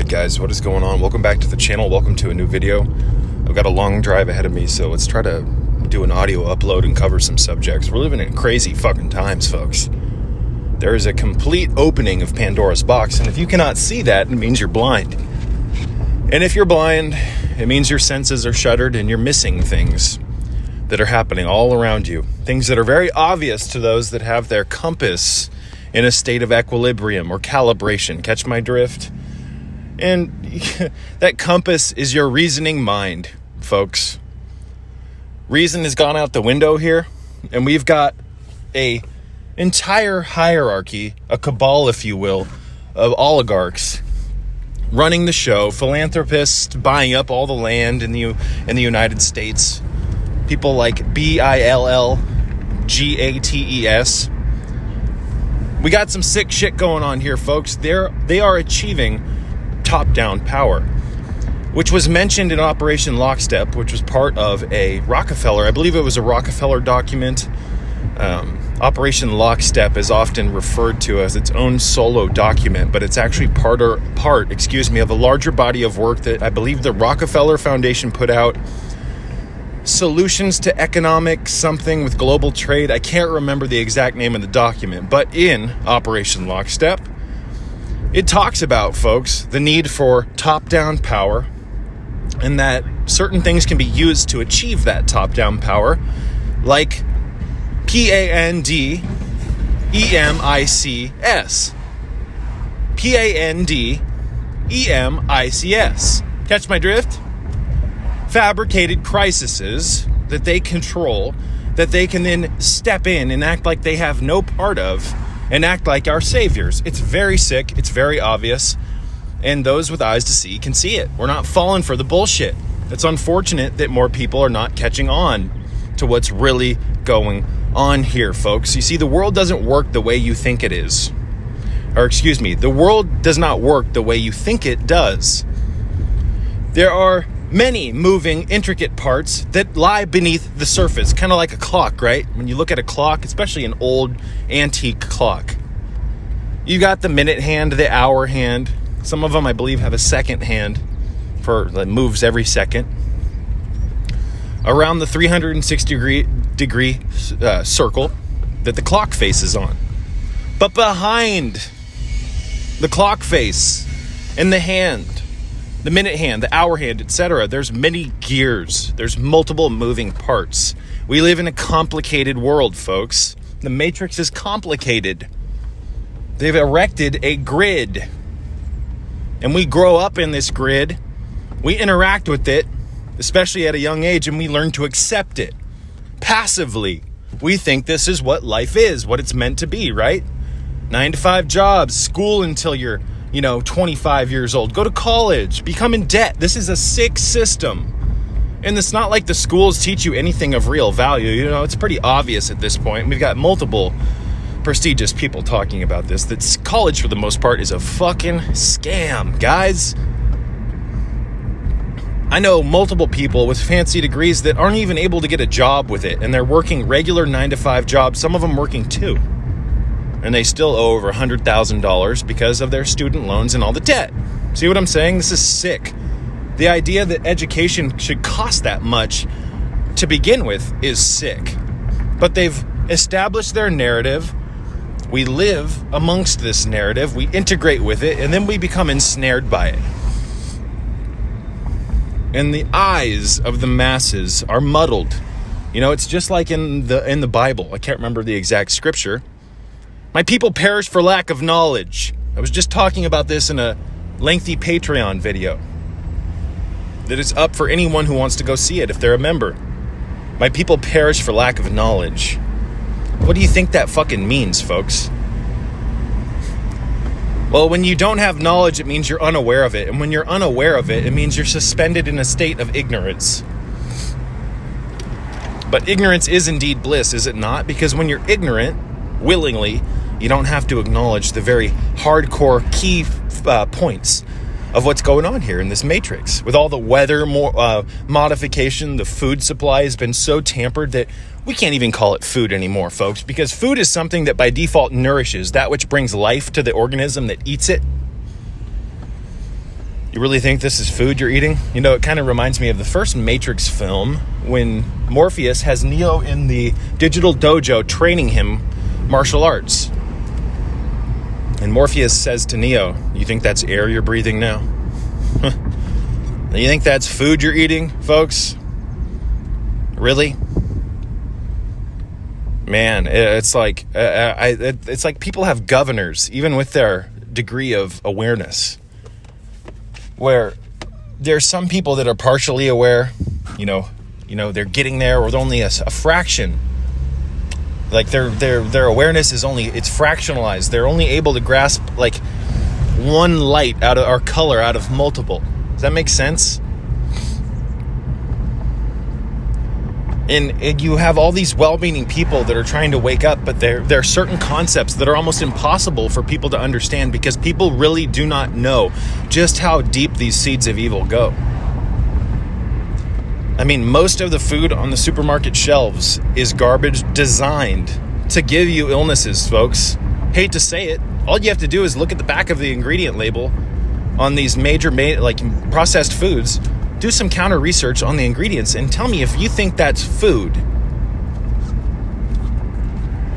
Alright guys, what is going on? Welcome back to the channel. Welcome to a new video. I've got a long drive ahead of me, so let's try to do an audio upload and cover some subjects. We're living in crazy fucking times, folks. There is a complete opening of Pandora's box, and if you cannot see that, it means you're blind. And if you're blind, it means your senses are shuttered and you're missing things that are happening all around you. Things that are very obvious to those that have their compass in a state of equilibrium or calibration. Catch my drift? And that compass is your reasoning mind, folks. Reason has gone out the window here, and we've got a entire hierarchy, a cabal, if you will, of oligarchs running the show, philanthropists buying up all the land in the United States, people like BILLGATES. We got some sick shit going on here, folks. They are achieving top-down power, which was mentioned in Operation Lockstep, which was part of a Rockefeller, I believe it was a Rockefeller document. Operation Lockstep is often referred to as its own solo document, but it's actually part of a larger body of work that I believe the Rockefeller Foundation put out. Solutions to economic something with global trade. I can't remember the exact name of the document, but in Operation Lockstep, it talks about, folks, the need for top-down power, and that certain things can be used to achieve that top-down power, like PANDEMICS. PANDEMICS. Catch my drift? Fabricated crises that they control, that they can then step in and act like they have no part of, and act like our saviors. It's very sick. It's very obvious. And those with eyes to see can see it. We're not falling for the bullshit. It's unfortunate that more people are not catching on to what's really going on here, folks. You see, the world doesn't work the way you think it is. The world does not work the way you think it does. There are many moving, intricate parts that lie beneath the surface, kind of like a clock, right? When you look at a clock, especially an old antique clock, you got the minute hand, the hour hand. Some of them, I believe, have a second hand that moves every second. Around the 360 degree circle that the clock face is on. But behind the clock face and the hand, the minute hand, the hour hand, etc., there's many gears. There's multiple moving parts. We live in a complicated world, folks. The matrix is complicated. They've erected a grid. And we grow up in this grid. We interact with it, especially at a young age, and we learn to accept it. Passively, we think this is what life is, what it's meant to be, right? 9-to-5 jobs, school until you're 25 years old, go to college, become in debt. This is a sick system. And it's not like the schools teach you anything of real value. It's pretty obvious at this point. We've got multiple prestigious people talking about this, that college for the most part is a fucking scam, guys. I know multiple people with fancy degrees that aren't even able to get a job with it, and they're working regular 9-to-5 jobs, some of them working 2. And they still owe over $100,000 because of their student loans and all the debt. See what I'm saying? This is sick. The idea that education should cost that much to begin with is sick. But they've established their narrative. We live amongst this narrative. We integrate with it, and then we become ensnared by it. And the eyes of the masses are muddled. It's just like in the Bible. I can't remember the exact scripture. My people perish for lack of knowledge. I was just talking about this in a lengthy Patreon video that is up for anyone who wants to go see it if they're a member. My people perish for lack of knowledge. What do you think that fucking means, folks? Well, when you don't have knowledge, it means you're unaware of it. And when you're unaware of it, it means you're suspended in a state of ignorance. But ignorance is indeed bliss, is it not? Because when you're ignorant, willingly, you don't have to acknowledge the very hardcore key points of what's going on here in this matrix. With all the weather modification, the food supply has been so tampered that we can't even call it food anymore, folks, because food is something that by default nourishes that which brings life to the organism that eats it. You really think this is food you're eating? You know, it kind of reminds me of the first Matrix film when Morpheus has Neo in the digital dojo training him martial arts. And Morpheus says to Neo, you think that's air you're breathing now? You think that's food you're eating, folks? Really? Man, it's like it's like people have governors, even with their degree of awareness, where there's some people that are partially aware, you know, they're getting there, or only a fraction. Like their awareness is it's fractionalized. They're only able to grasp like one light out of, or color out of multiple. Does that make sense? And you have all these well-meaning people that are trying to wake up, but there are certain concepts that are almost impossible for people to understand because people really do not know just how deep these seeds of evil go. I mean, most of the food on the supermarket shelves is garbage designed to give you illnesses, folks. Hate to say it. All you have to do is look at the back of the ingredient label on these major processed foods. Do some counter research on the ingredients and tell me if you think that's food.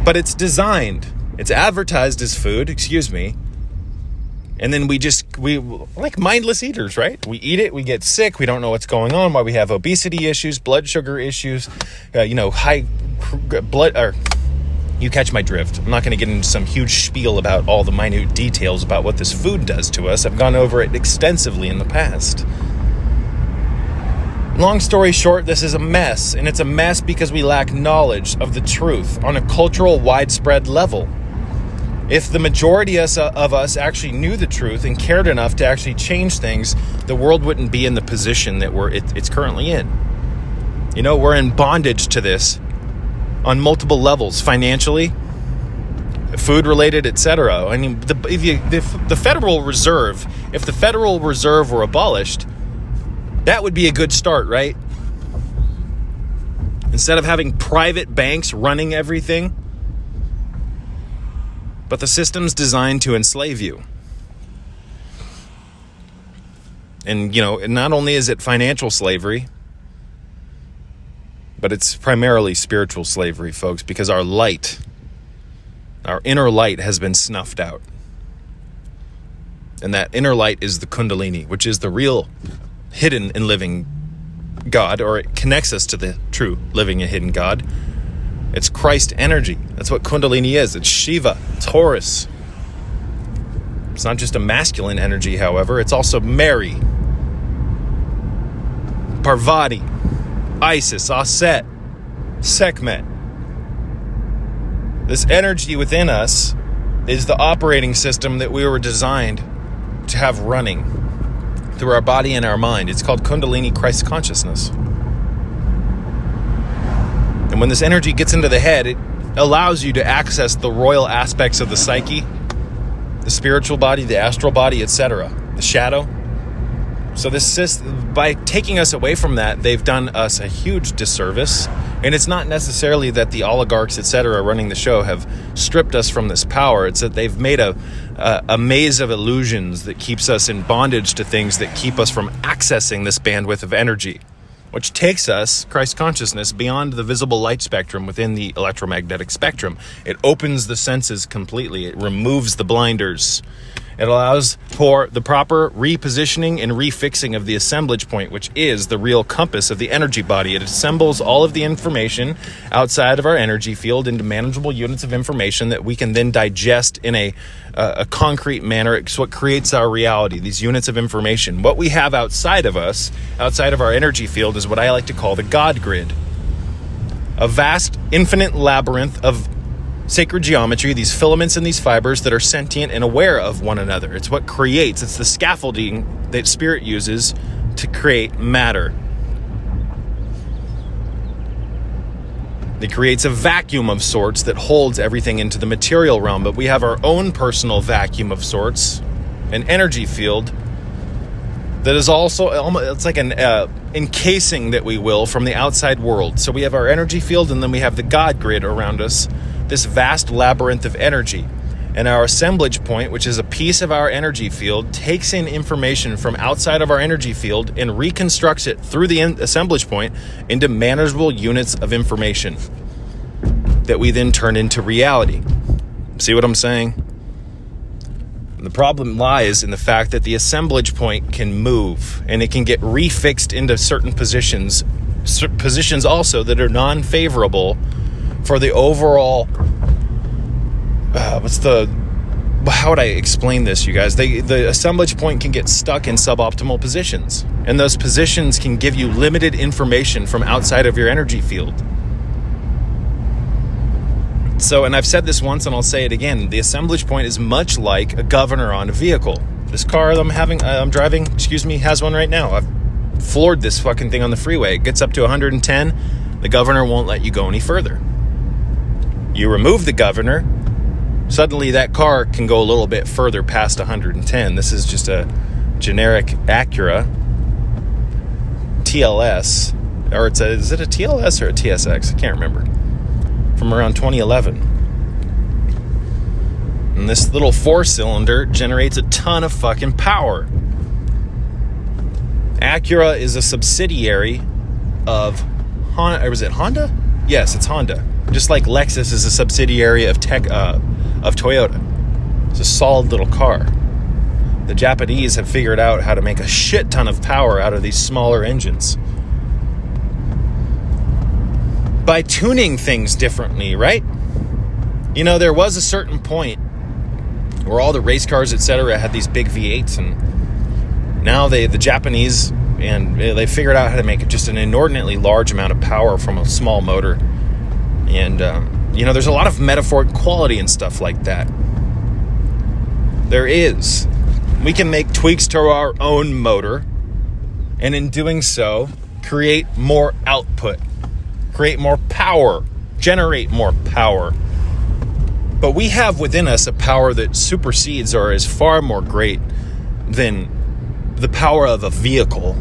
But it's designed. It's advertised as food, and then we like mindless eaters, right? We eat it, we get sick, we don't know what's going on, why we have obesity issues, blood sugar issues, high blood, or you catch my drift. I'm not going to get into some huge spiel about all the minute details about what this food does to us. I've gone over it extensively in the past. Long story short, this is a mess, and it's a mess because we lack knowledge of the truth on a cultural, widespread level. If the majority of us actually knew the truth and cared enough to actually change things, the world wouldn't be in the position that it's currently in. You know, we're in bondage to this on multiple levels, financially, food-related, etc. I mean, the Federal Reserve, if the Federal Reserve were abolished, that would be a good start, right? Instead of having private banks running everything. But the system's designed to enslave you. And, not only is it financial slavery, but it's primarily spiritual slavery, folks, because our inner light has been snuffed out. And that inner light is the Kundalini, which is the real hidden and living God, or it connects us to the true living and hidden God. It's Christ energy. That's what Kundalini is. It's Shiva, Taurus. It's not just a masculine energy, however. It's also Mary, Parvati, Isis, Aset, Sekhmet. This energy within us is the operating system that we were designed to have running through our body and our mind. It's called Kundalini Christ consciousness. And when this energy gets into the head, it allows you to access the royal aspects of the psyche, the spiritual body, the astral body, etc., the shadow. So by taking us away from that, they've done us a huge disservice. And it's not necessarily that the oligarchs, etc., running the show have stripped us from this power. It's that they've made a maze of illusions that keeps us in bondage to things that keep us from accessing this bandwidth of energy, which takes us, Christ consciousness, beyond the visible light spectrum within the electromagnetic spectrum. It opens the senses completely. It removes the blinders. It allows for the proper repositioning and refixing of the assemblage point, which is the real compass of the energy body. It assembles all of the information outside of our energy field into manageable units of information that we can then digest in a concrete manner. It's what creates our reality, these units of information. What we have outside of us, outside of our energy field, is what I like to call the God grid. A vast, infinite labyrinth of sacred geometry, these filaments and these fibers that are sentient and aware of one another. It's what creates, it's the scaffolding that spirit uses to create matter. It creates a vacuum of sorts that holds everything into the material realm, but we have our own personal vacuum of sorts, an energy field that is also, it's like an encasing that we will from the outside world. So we have our energy field, and then we have the God grid around us, this vast labyrinth of energy. And our assemblage point, which is a piece of our energy field, takes in information from outside of our energy field and reconstructs it through the assemblage point into manageable units of information that we then turn into reality. See what I'm saying? The problem lies in the fact that the assemblage point can move and it can get refixed into certain positions also that are non-favorable for the overall how would I explain this, you guys? The assemblage point can get stuck in suboptimal positions, and those positions can give you limited information from outside of your energy field. So, and I've said this once and I'll say it again, the assemblage point is much like a governor on a vehicle. This car I'm driving, has one right now. I've floored this fucking thing on the freeway. It gets up to 110. The governor won't let you go any further. You remove the governor, suddenly that car can go a little bit further past 110. This is just a generic Acura TLS, or is it a TLS or a TSX? I can't remember. From around 2011. And this little 4-cylinder generates a ton of fucking power. Acura is a subsidiary of Honda, or was it Honda? Yes, it's Honda. Just like Lexus is a subsidiary of Toyota. It's a solid little car. The Japanese have figured out how to make a shit ton of power out of these smaller engines by tuning things differently, right? You know, there was a certain point where all the race cars, etc., had these big V8s, and now the Japanese, and they figured out how to make just an inordinately large amount of power from a small motor. And there's a lot of metaphoric quality and stuff like that. There is. We can make tweaks to our own motor, and in doing so, create more output, create more power, generate more power. But we have within us a power that supersedes or is far more great than the power of a vehicle,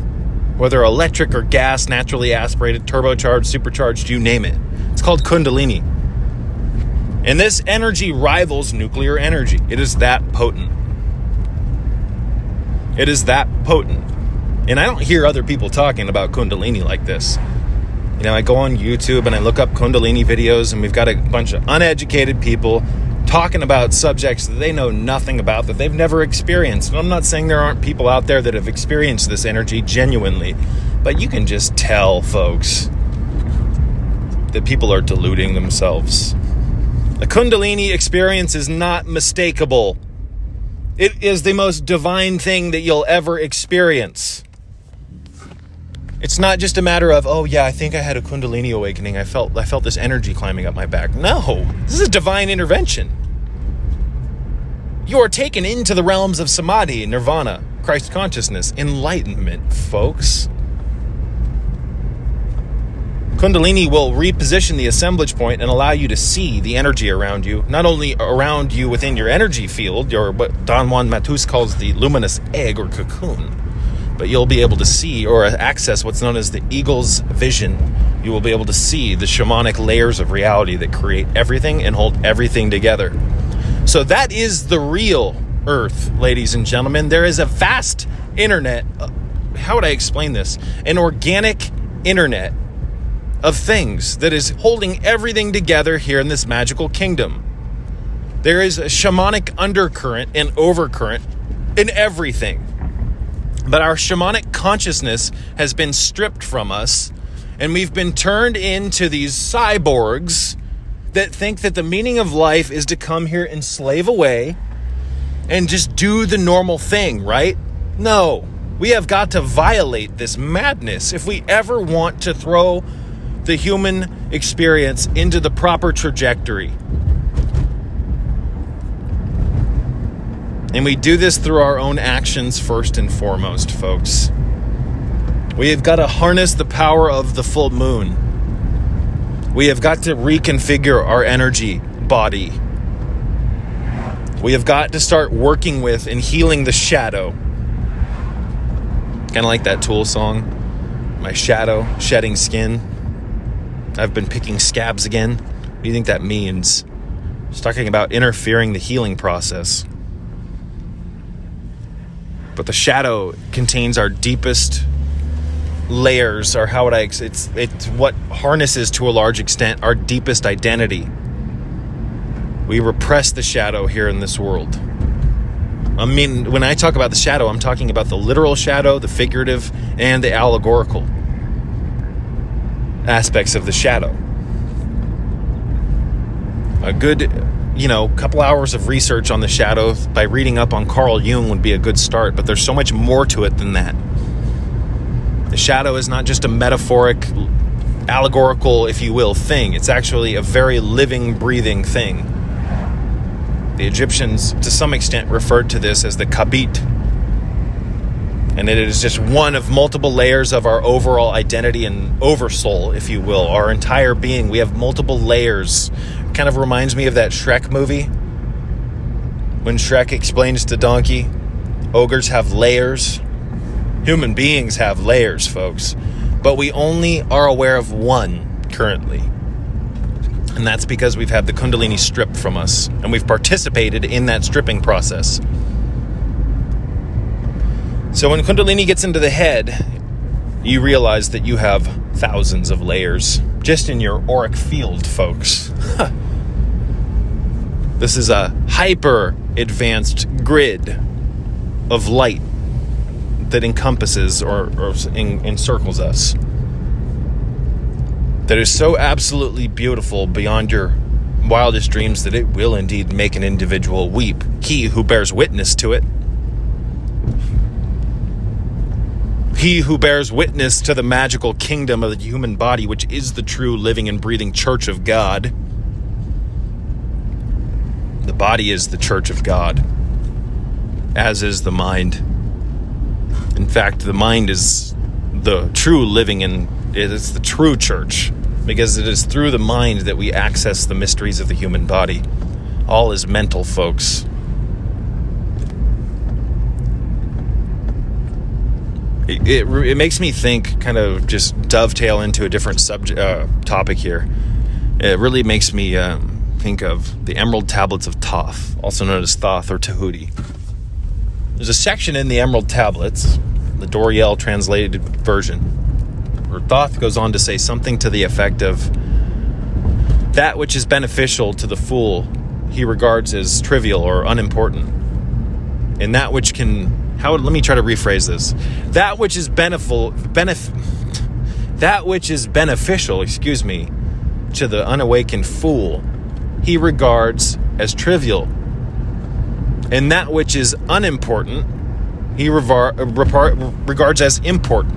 whether electric or gas, naturally aspirated, turbocharged, supercharged, you name it. It's called Kundalini. And this energy rivals nuclear energy. It is that potent. It is that potent. And I don't hear other people talking about Kundalini like this. You know, I go on YouTube and I look up Kundalini videos, and we've got a bunch of uneducated people talking about subjects that they know nothing about, that they've never experienced. And I'm not saying there aren't people out there that have experienced this energy genuinely, but you can just tell, folks, that people are deluding themselves. The Kundalini experience is not mistakable. It is the most divine thing that you'll ever experience. It's not just a matter of, oh yeah, I think I had a Kundalini awakening. I felt this energy climbing up my back. No, this is divine intervention. You are taken into the realms of Samadhi, Nirvana, Christ consciousness, enlightenment, folks. Kundalini will reposition the assemblage point and allow you to see the energy around you, not only around you within your energy field, your what Don Juan Matus calls the luminous egg or cocoon, but you'll be able to see or access what's known as the eagle's vision. You will be able to see the shamanic layers of reality that create everything and hold everything together. So that is the real Earth, ladies and gentlemen. There is a vast internet. How would I explain this? An organic internet of things that is holding everything together here in this magical kingdom. There is a shamanic undercurrent and overcurrent in everything. But our shamanic consciousness has been stripped from us, and we've been turned into these cyborgs that think that the meaning of life is to come here and slave away and just do the normal thing, right? No, we have got to violate this madness if we ever want to throw the human experience into the proper trajectory. And we do this through our own actions first and foremost, folks. We have got to harness the power of the full moon. We have got to reconfigure our energy body. We have got to start working with and healing the shadow. Kind of like that Tool song, My Shadow, Shedding Skin. I've been picking scabs again. What do you think that means? It's talking about interfering the healing process. But the shadow contains our deepest layers, or how would I... It's what harnesses, to a large extent, our deepest identity. We repress the shadow here in this world. I mean, when I talk about the shadow, I'm talking about the literal shadow, the figurative, and the allegorical aspects of the shadow. A good, couple hours of research on the shadow by reading up on Carl Jung would be a good start, but there's so much more to it than that. The shadow is not just a metaphoric, allegorical, if you will, thing. It's actually a very living, breathing thing. The Egyptians, to some extent, referred to this as the kabit. And it is just one of multiple layers of our overall identity and oversoul, if you will. Our entire being. We have multiple layers. Kind of reminds me of that Shrek movie. When Shrek explains to Donkey, ogres have layers. Human beings have layers, folks. But we only are aware of one currently. And that's because we've had the Kundalini stripped from us. And we've participated in that stripping process. So when Kundalini gets into the head, you realize that you have thousands of layers just in your auric field, folks. This is a hyper advanced grid of light that encompasses or encircles us. That is so absolutely beautiful beyond your wildest dreams that it will indeed make an individual weep. He who bears witness to it. He who bears witness to the magical kingdom of the human body, which is the true living and breathing church of God. The body is the church of God, as is the mind. In fact, the mind is the true living, and it is the true church, because it is through the mind that we access the mysteries of the human body. All is mental, folks. It makes me think, kind of just dovetail into a different topic here. It really makes me think of the Emerald Tablets of Thoth, also known as Thoth or Tahuti. There's a section in the Emerald Tablets, the Doriel translated version, where Thoth goes on to say something to the effect of, that which is beneficial to the fool he regards as trivial or unimportant, and that which can... let me try to rephrase this. That which is beneficial, to the unawakened fool, he regards as trivial. And that which is unimportant, he regards as important.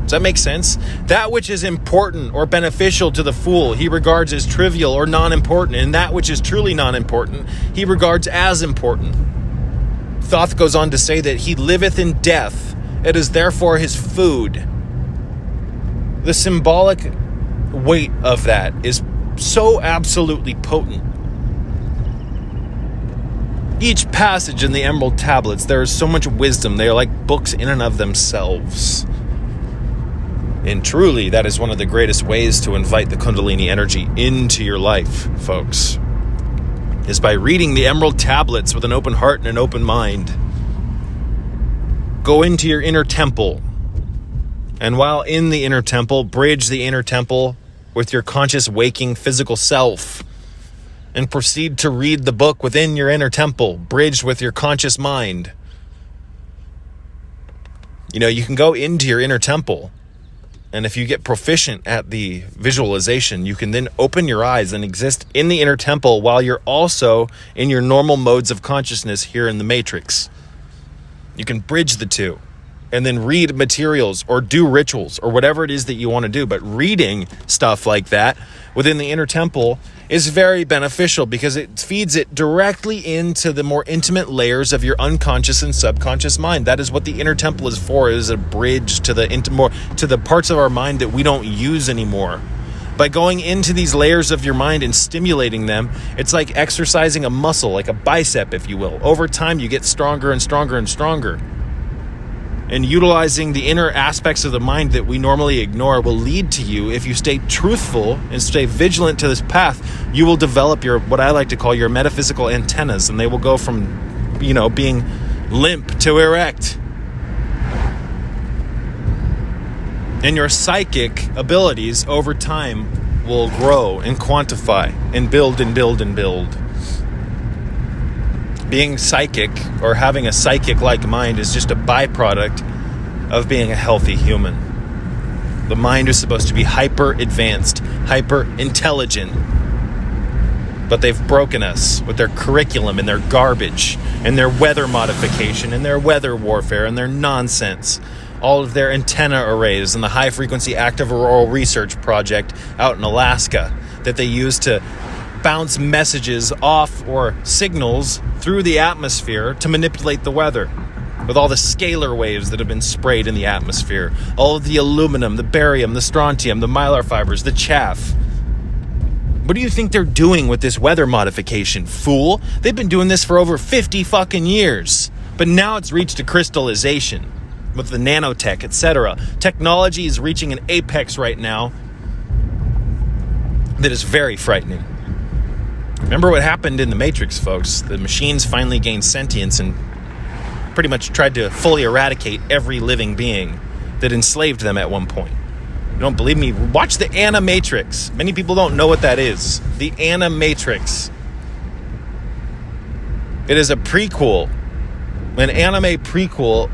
Does that make sense? That which is important or beneficial to the fool, he regards as trivial or non-important. And that which is truly non-important, he regards as important. Thoth goes on to say that he liveth in death, it is therefore his food. The symbolic weight of that is so absolutely potent. Each passage in the Emerald Tablets, there is so much wisdom. They are like books in and of themselves. And truly, that is one of the greatest ways to invite the Kundalini energy into your life, folks, is by reading the Emerald Tablets with an open heart and an open mind. Go into your inner temple. And while in the inner temple, bridge the inner temple with your conscious waking physical self. And proceed to read the book within your inner temple, bridged with your conscious mind. You can go into your inner temple. And if you get proficient at the visualization, you can then open your eyes and exist in the inner temple while you're also in your normal modes of consciousness here in the matrix. You can bridge the two and then read materials or do rituals or whatever it is that you want to do. But reading stuff like that within the inner temple is very beneficial because it feeds it directly into the more intimate layers of your unconscious and subconscious mind. That is what the inner temple is for. It is a bridge to the parts of our mind that we don't use anymore. By going into these layers of your mind and stimulating them, it's like exercising a muscle, like a bicep, if you will. Over time, you get stronger and stronger and stronger. And utilizing the inner aspects of the mind that we normally ignore will lead to you, if you stay truthful and stay vigilant to this path, you will develop your, what I like to call your metaphysical antennas, and they will go from, being limp to erect. And your psychic abilities over time will grow and quantify and build and build and build. Being psychic or having a psychic-like mind is just a byproduct of being a healthy human. The mind is supposed to be hyper-advanced, hyper-intelligent. But they've broken us with their curriculum and their garbage and their weather modification and their weather warfare and their nonsense. All of their antenna arrays and the high-frequency active auroral research project out in Alaska that they use to bounce messages off or signals through the atmosphere to manipulate the weather, with all the scalar waves that have been sprayed in the atmosphere, all of the aluminum, the barium, the strontium, the mylar fibers, the chaff. What do you think they're doing with this weather modification, fool? They've been doing this for over 50 fucking years, but now it's reached a crystallization with the nanotech, etc. Technology is reaching an apex right now that is very frightening. Remember what happened in the Matrix, folks. The machines finally gained sentience and pretty much tried to fully eradicate every living being that enslaved them at one point. You don't believe me? Watch the Animatrix. Many people don't know what that is. The Animatrix. It is a prequel. An anime prequel,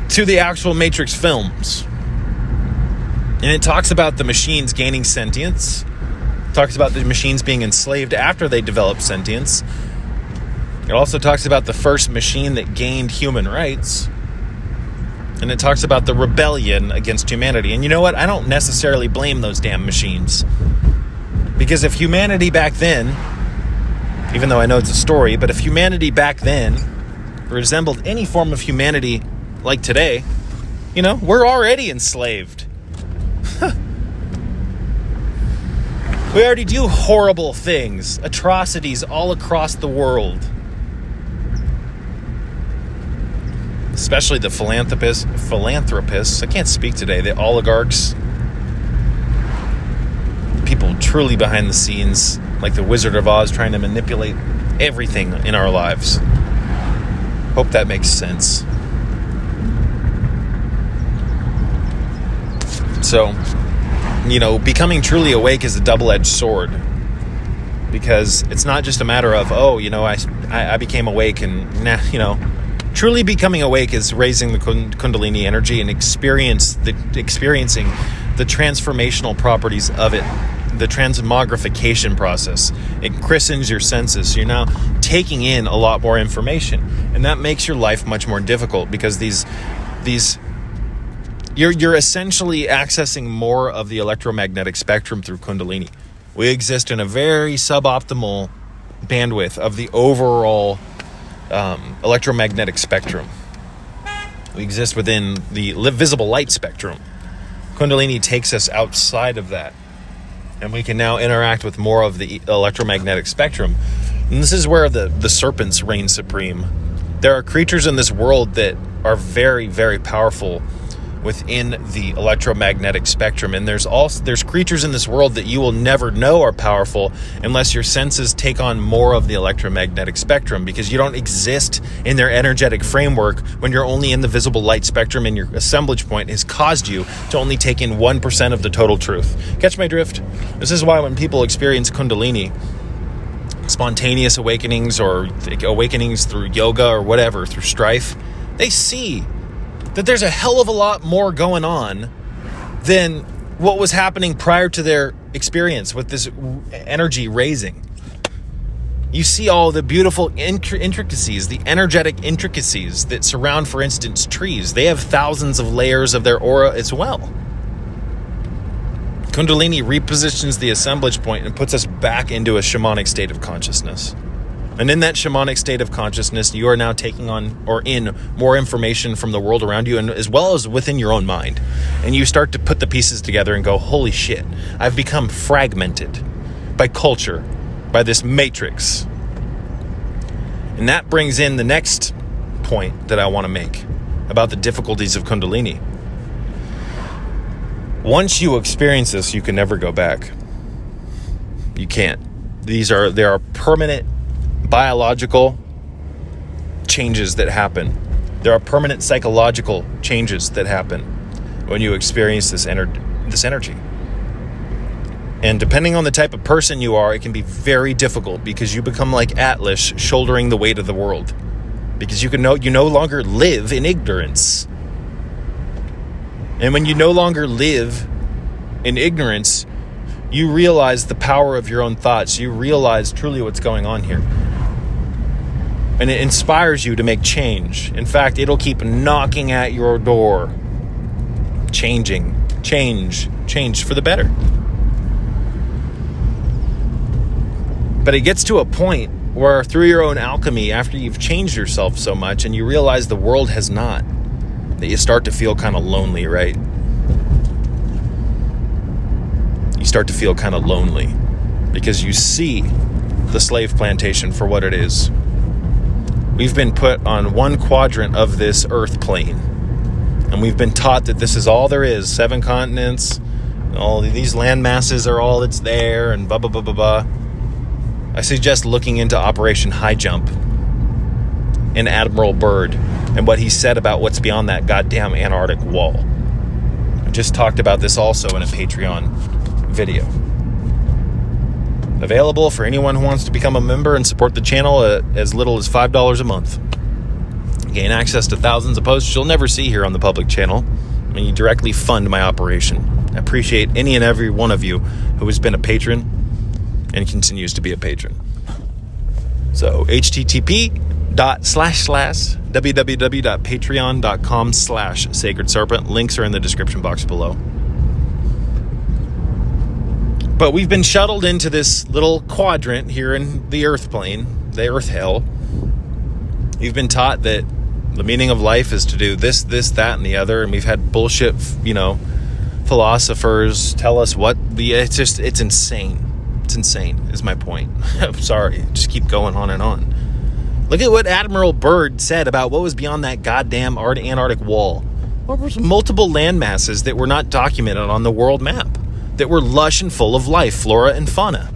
to the actual Matrix films. And it talks about the machines gaining sentience. It talks about the machines being enslaved after they developed sentience. It also talks about the first machine that gained human rights. And it talks about the rebellion against humanity. And you know what? I don't necessarily blame those damn machines. Because if humanity back then, even though I know it's a story, but if humanity back then resembled any form of humanity like today, we're already enslaved. We already do horrible things, atrocities all across the world. Especially the philanthropists. I can't speak today. The oligarchs. People truly behind the scenes, like the Wizard of Oz, trying to manipulate everything in our lives. Hope that makes sense. So, becoming truly awake is a double-edged sword, because it's not just a matter of, I became awake and now, truly becoming awake is raising the Kundalini energy and experiencing the transformational properties of it, the transmogrification process. It christens your senses. So you're now taking in a lot more information, and that makes your life much more difficult, because You're essentially accessing more of the electromagnetic spectrum through Kundalini. We exist in a very suboptimal bandwidth of the overall electromagnetic spectrum. We exist within the visible light spectrum. Kundalini takes us outside of that, and we can now interact with more of the electromagnetic spectrum. And this is where the serpents reign supreme. There are creatures in this world that are very, very powerful within the electromagnetic spectrum, and there's creatures in this world that you will never know are powerful unless your senses take on more of the electromagnetic spectrum, because you don't exist in their energetic framework when you're only in the visible light spectrum, and your assemblage point has caused you to only take in 1% of the total truth. Catch my drift? This is why when people experience Kundalini, spontaneous awakenings or awakenings through yoga or whatever, through strife, they see that there's a hell of a lot more going on than what was happening prior to their experience with this energy raising. You see all the beautiful intricacies, the energetic intricacies that surround, for instance, trees. They have thousands of layers of their aura as well. Kundalini repositions the assemblage point and puts us back into a shamanic state of consciousness. And in that shamanic state of consciousness, you are now taking on or in more information from the world around you, and as well as within your own mind. And you start to put the pieces together and go, holy shit, I've become fragmented by culture, by this matrix. And that brings in the next point that I want to make about the difficulties of Kundalini. Once you experience this, you can never go back. You can't. There are permanent biological changes that happen. There are permanent psychological changes that happen when you experience this energy. And depending on the type of person you are, it can be very difficult because you become like Atlas shouldering the weight of the world. Because you no longer live in ignorance. And when you no longer live in ignorance, you realize the power of your own thoughts. You realize truly what's going on here. And it inspires you to make change. In fact, it'll keep knocking at your door. Change for the better. But it gets to a point where through your own alchemy, after you've changed yourself so much and you realize the world has not, that you start to feel kind of lonely, right? You start to feel kind of lonely because you see the slave plantation for what it is. We've been put on one quadrant of this earth plane, and we've been taught that this is all there is. 7 continents, all these land masses are all that's there, and blah, blah, blah, blah, blah. I suggest looking into Operation High Jump and Admiral Byrd and what he said about what's beyond that goddamn Antarctic wall. I just talked about this also in a Patreon video. Available for anyone who wants to become a member and support the channel at as little as $5 a month. Gain access to thousands of posts you'll never see here on the public channel, and you directly fund my operation. I appreciate any and every one of you who has been a patron and continues to be a patron. So http://www.patreon.com/Sacred Serpent. Links are in the description box below. But we've been shuttled into this little quadrant here in the earth plane, the earth hell. You've been taught that the meaning of life is to do this, that, and the other. And we've had bullshit, philosophers tell us it's insane. It's insane, is my point. I'm sorry. Just keep going on and on. Look at what Admiral Byrd said about what was beyond that goddamn Antarctic wall. There was multiple land masses that were not documented on the world map, that were lush and full of life, flora and fauna.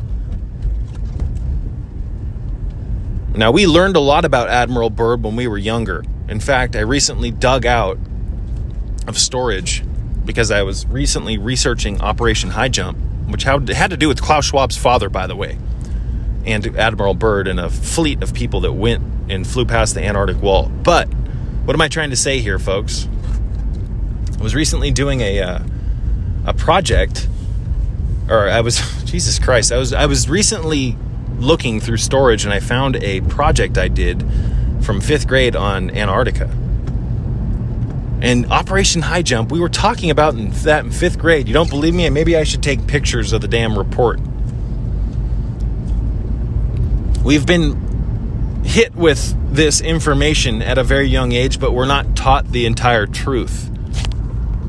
Now, we learned a lot about Admiral Byrd when we were younger. In fact, I recently dug out of storage because I was recently researching Operation High Jump, which had to do with Klaus Schwab's father, by the way, and Admiral Byrd and a fleet of people that went and flew past the Antarctic wall. But what am I trying to say here, folks? I was recently doing a project, Jesus Christ, I was recently looking through storage and I found a project I did from 5th grade on Antarctica. And Operation High Jump, we were talking about that in 5th grade. You don't believe me? And maybe I should take pictures of the damn report. We've been hit with this information at a very young age, but we're not taught the entire truth.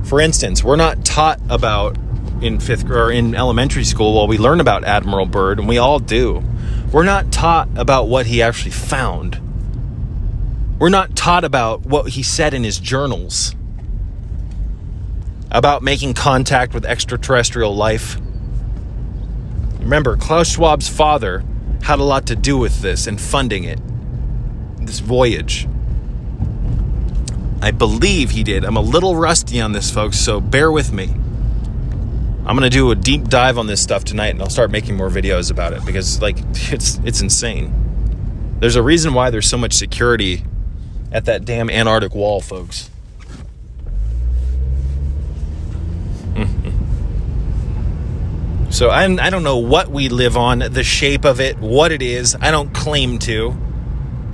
For instance, we're not taught about in elementary school, while we learn about Admiral Byrd, and we all do, we're not taught about what he actually found. We're not taught about what he said in his journals about making contact with extraterrestrial life. Remember, Klaus Schwab's father had a lot to do with this and funding it, this voyage. I believe he did. I'm a little rusty on this, folks, so bear with me. I'm going to do a deep dive on this stuff tonight, and I'll start making more videos about it because, it's insane. There's a reason why there's so much security at that damn Antarctic wall, folks. So I don't know what we live on, the shape of it, what it is. I don't claim to.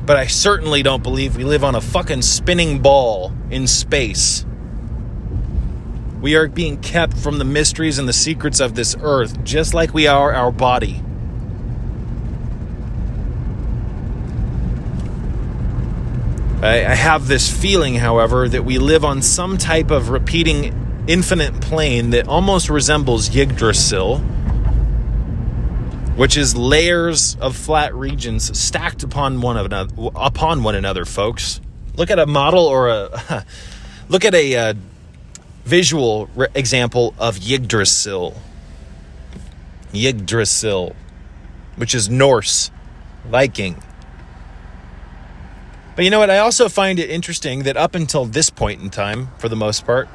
But I certainly don't believe we live on a fucking spinning ball in space. We are being kept from the mysteries and the secrets of this earth, just like we are our body. I have this feeling, however, that we live on some type of repeating infinite plane that almost resembles Yggdrasil. which is layers of flat regions stacked upon one another, folks. Look at a model or look at a visual example of Yggdrasil. Yggdrasil, which is Norse, Viking. But you know what? I also find it interesting that up until this point in time, for the most part,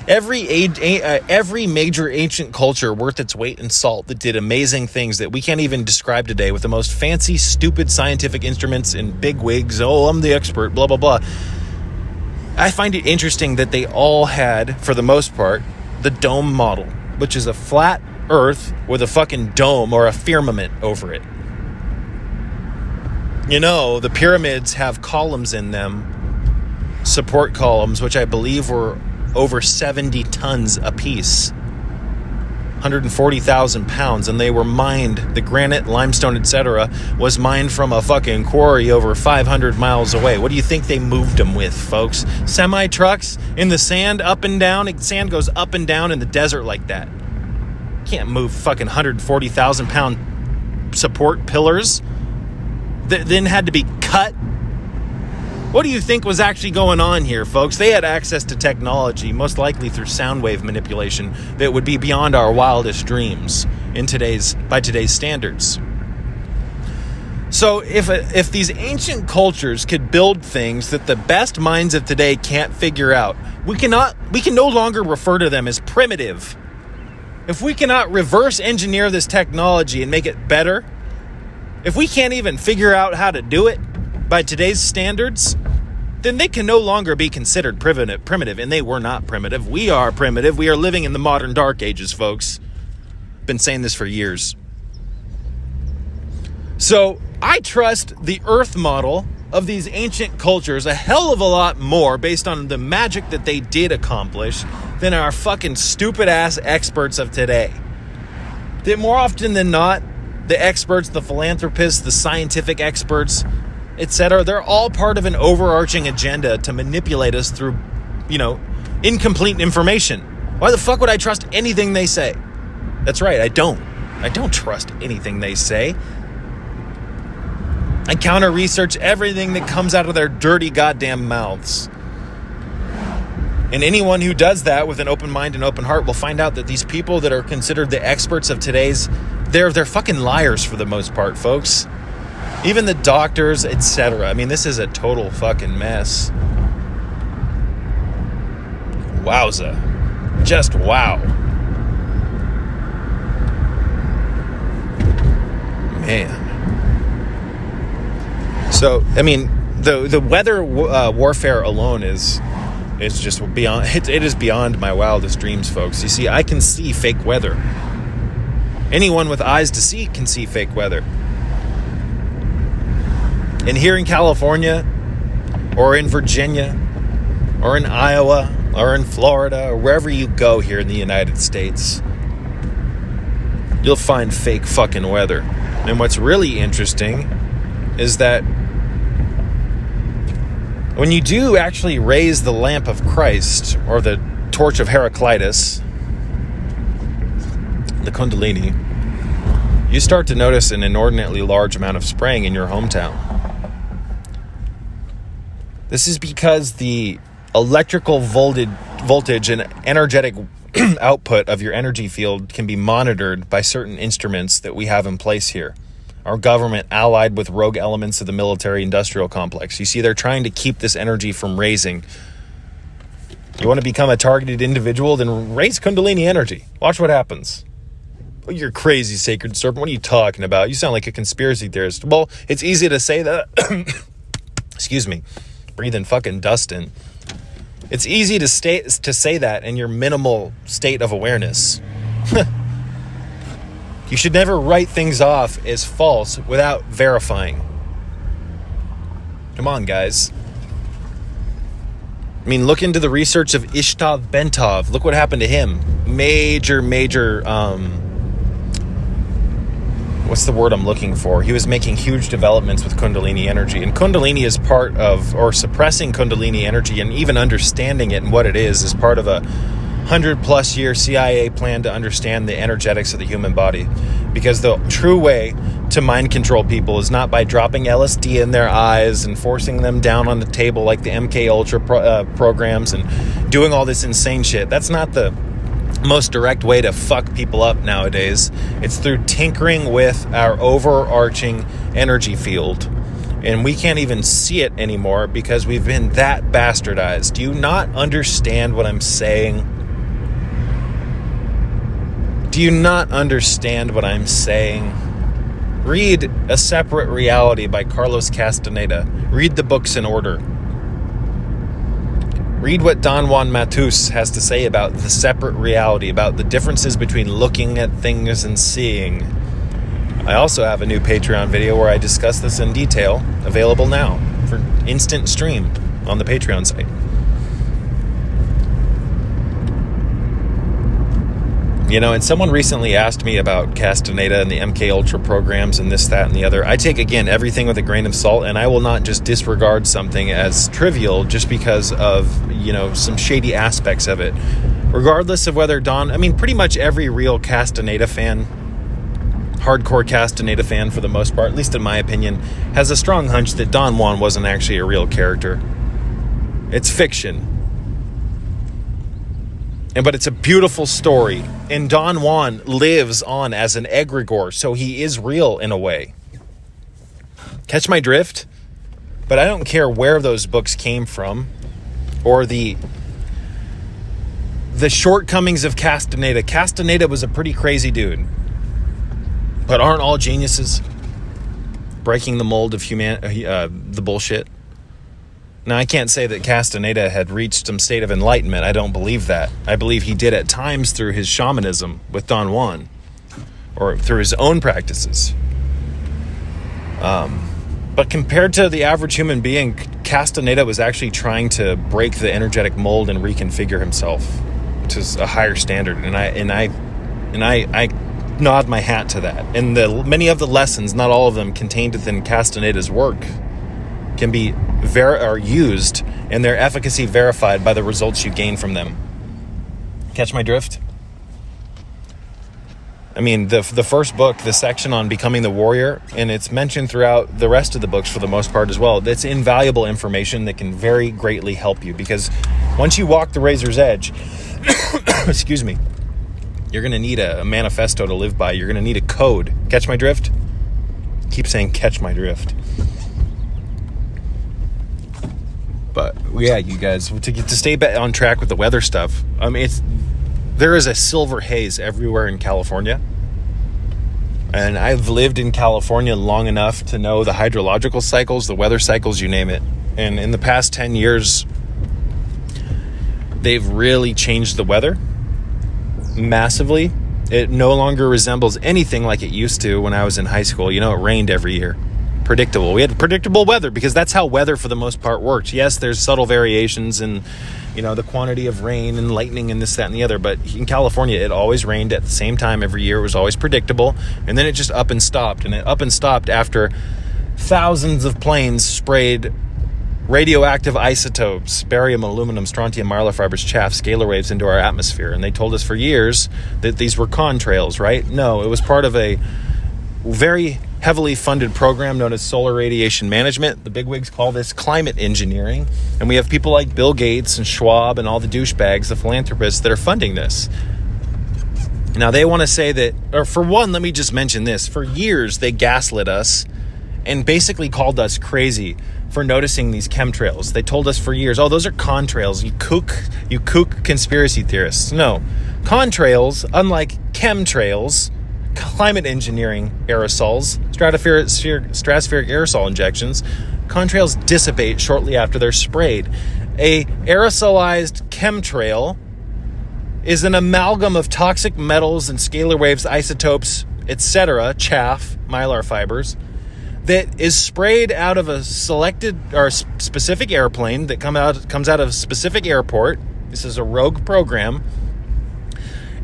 every major ancient culture worth its weight in salt that did amazing things that we can't even describe today with the most fancy, stupid scientific instruments and big wigs. Oh, I'm the expert, blah, blah, blah. I find it interesting that they all had, for the most part, the dome model, which is a flat earth with a fucking dome or a firmament over it. You know, the pyramids have columns in them, support columns, which I believe were over 70 tons a piece, 140,000 pounds, and they were mined, the granite, limestone, etc., was mined from a fucking quarry over 500 miles away. What do you think they moved them with, folks? Semi-trucks in the sand, up and down. Sand goes up and down in the desert like that. Can't move fucking 140,000 pound support pillars that then had to be cut. What do you think was actually going on here, folks? They had access to technology, most likely through sound wave manipulation, that would be beyond our wildest dreams by today's standards. So if these ancient cultures could build things that the best minds of today can't figure out, we can no longer refer to them as primitive. If we cannot reverse engineer this technology and make it better, if we can't even figure out how to do it by today's standards, then they can no longer be considered primitive, and they were not primitive. We are primitive. We are living in the modern dark ages, folks. Been saying this for years. So I trust the Earth model of these ancient cultures a hell of a lot more based on the magic that they did accomplish than our fucking stupid ass experts of today. That more often than not, the experts, the philanthropists, the scientific experts, etc., they're all part of an overarching agenda to manipulate us through, incomplete information. Why the fuck would I trust anything they say? That's right, I don't trust anything they say. I counter-research everything that comes out of their dirty goddamn mouths. And anyone who does that with an open mind and open heart will find out that these people that are considered the experts of today's, they're fucking liars for the most part, folks. Even the doctors, etc. I mean, this is a total fucking mess. Wowza. Just wow. Man. So, I mean, the weather warfare alone is just beyond, it is beyond my wildest dreams, folks. You see, I can see fake weather. Anyone with eyes to see can see fake weather. And here in California, or in Virginia, or in Iowa, or in Florida, or wherever you go here in the United States, you'll find fake fucking weather. And what's really interesting is that when you do actually raise the lamp of Christ, or the torch of Heraclitus, the Kundalini, you start to notice an inordinately large amount of spraying in your hometown. This is because the electrical voltage and energetic output of your energy field can be monitored by certain instruments that we have in place here. Our government allied with rogue elements of the military-industrial complex. You see, they're trying to keep this energy from raising. You want to become a targeted individual? Then raise Kundalini energy. Watch what happens. Oh, you're crazy, Sacred Serpent. What are you talking about? You sound like a conspiracy theorist. Well, it's easy to say that. Excuse me. Breathing fucking dust in. It's easy to say that in your minimal state of awareness. You should never write things off as false without verifying. Come on, guys. I mean, look into the research of Ishtav Bentov. Look what happened to him. Major, what's the word I'm looking for? He was making huge developments with Kundalini energy. And Kundalini is part of, or suppressing Kundalini energy and even understanding it and what it is part of a 100+ year CIA plan to understand the energetics of the human body. Because the true way to mind control people is not by dropping LSD in their eyes and forcing them down on the table like the MK Ultra programs and doing all this insane shit. That's not the most direct way to fuck people up nowadays. It's through tinkering with our overarching energy field. And we can't even see it anymore because we've been that bastardized. Do you not understand what I'm saying? Do you not understand what I'm saying? Read A Separate Reality by Carlos Castaneda. Read the books in order. Read what Don Juan Matus has to say about the separate reality, about the differences between looking at things and seeing. I also have a new Patreon video where I discuss this in detail, available now for instant stream on the Patreon site. You know, and someone recently asked me about Castaneda and the MK Ultra programs and this, that, and the other. I take, again, everything with a grain of salt, and I will not just disregard something as trivial just because of, you know, some shady aspects of it. Regardless of whether pretty much every real Castaneda fan, hardcore Castaneda fan for the most part, at least in my opinion, has a strong hunch that Don Juan wasn't actually a real character. It's fiction. But it's a beautiful story. And Don Juan lives on as an egregore, so he is real in a way. Catch my drift? But I don't care where those books came from or the shortcomings of Castaneda. Castaneda was a pretty crazy dude. But aren't all geniuses breaking the mold of the bullshit? Now, I can't say that Castaneda had reached some state of enlightenment. I don't believe that. I believe he did at times through his shamanism with Don Juan, or through his own practices. But compared to the average human being, Castaneda was actually trying to break the energetic mold and reconfigure himself to a higher standard. And I nod my hat to that. And many of the lessons, not all of them, contained within Castaneda's work can be used and their efficacy verified by the results you gain from them. Catch my drift? I mean, the first book, the section on becoming the warrior, and it's mentioned throughout the rest of the books for the most part as well. It's invaluable information that can very greatly help you, because once you walk the razor's edge, excuse me, you're going to need a manifesto to live by. You're going to need a code. Catch my drift? Keep saying catch my drift. But yeah, you guys, to stay on track with the weather stuff, I mean, there is a silver haze everywhere in California. And I've lived in California long enough to know the hydrological cycles, the weather cycles, you name it. And in the past 10 years, they've really changed the weather massively. It no longer resembles anything like it used to when I was in high school. You know, it rained every year. Predictable. We had predictable weather because that's how weather for the most part works. Yes, there's subtle variations in, you know, the quantity of rain and lightning and this, that, and the other. But in California, it always rained at the same time every year. It was always predictable. And then it just up and stopped. And it up and stopped after thousands of planes sprayed radioactive isotopes, barium, aluminum, strontium, mylar fibers, chaff, scalar waves into our atmosphere. And they told us for years that these were contrails, right? No, it was part of a very heavily funded program known as solar radiation management. The bigwigs call this climate engineering. And we have people like Bill Gates and Schwab and all the douchebags, the philanthropists that are funding this. Now, they want to say that, or for one, let me just mention this. For years, they gaslit us and basically called us crazy for noticing these chemtrails. They told us for years, oh, those are contrails. You kook conspiracy theorists. No. Contrails, unlike chemtrails, climate engineering aerosols, stratospheric aerosol injections, contrails dissipate shortly after they're sprayed. A aerosolized chemtrail is an amalgam of toxic metals and scalar waves, isotopes, etc., chaff, mylar fibers, that is sprayed out of a selected or specific airplane that comes out of a specific airport. This is a rogue program.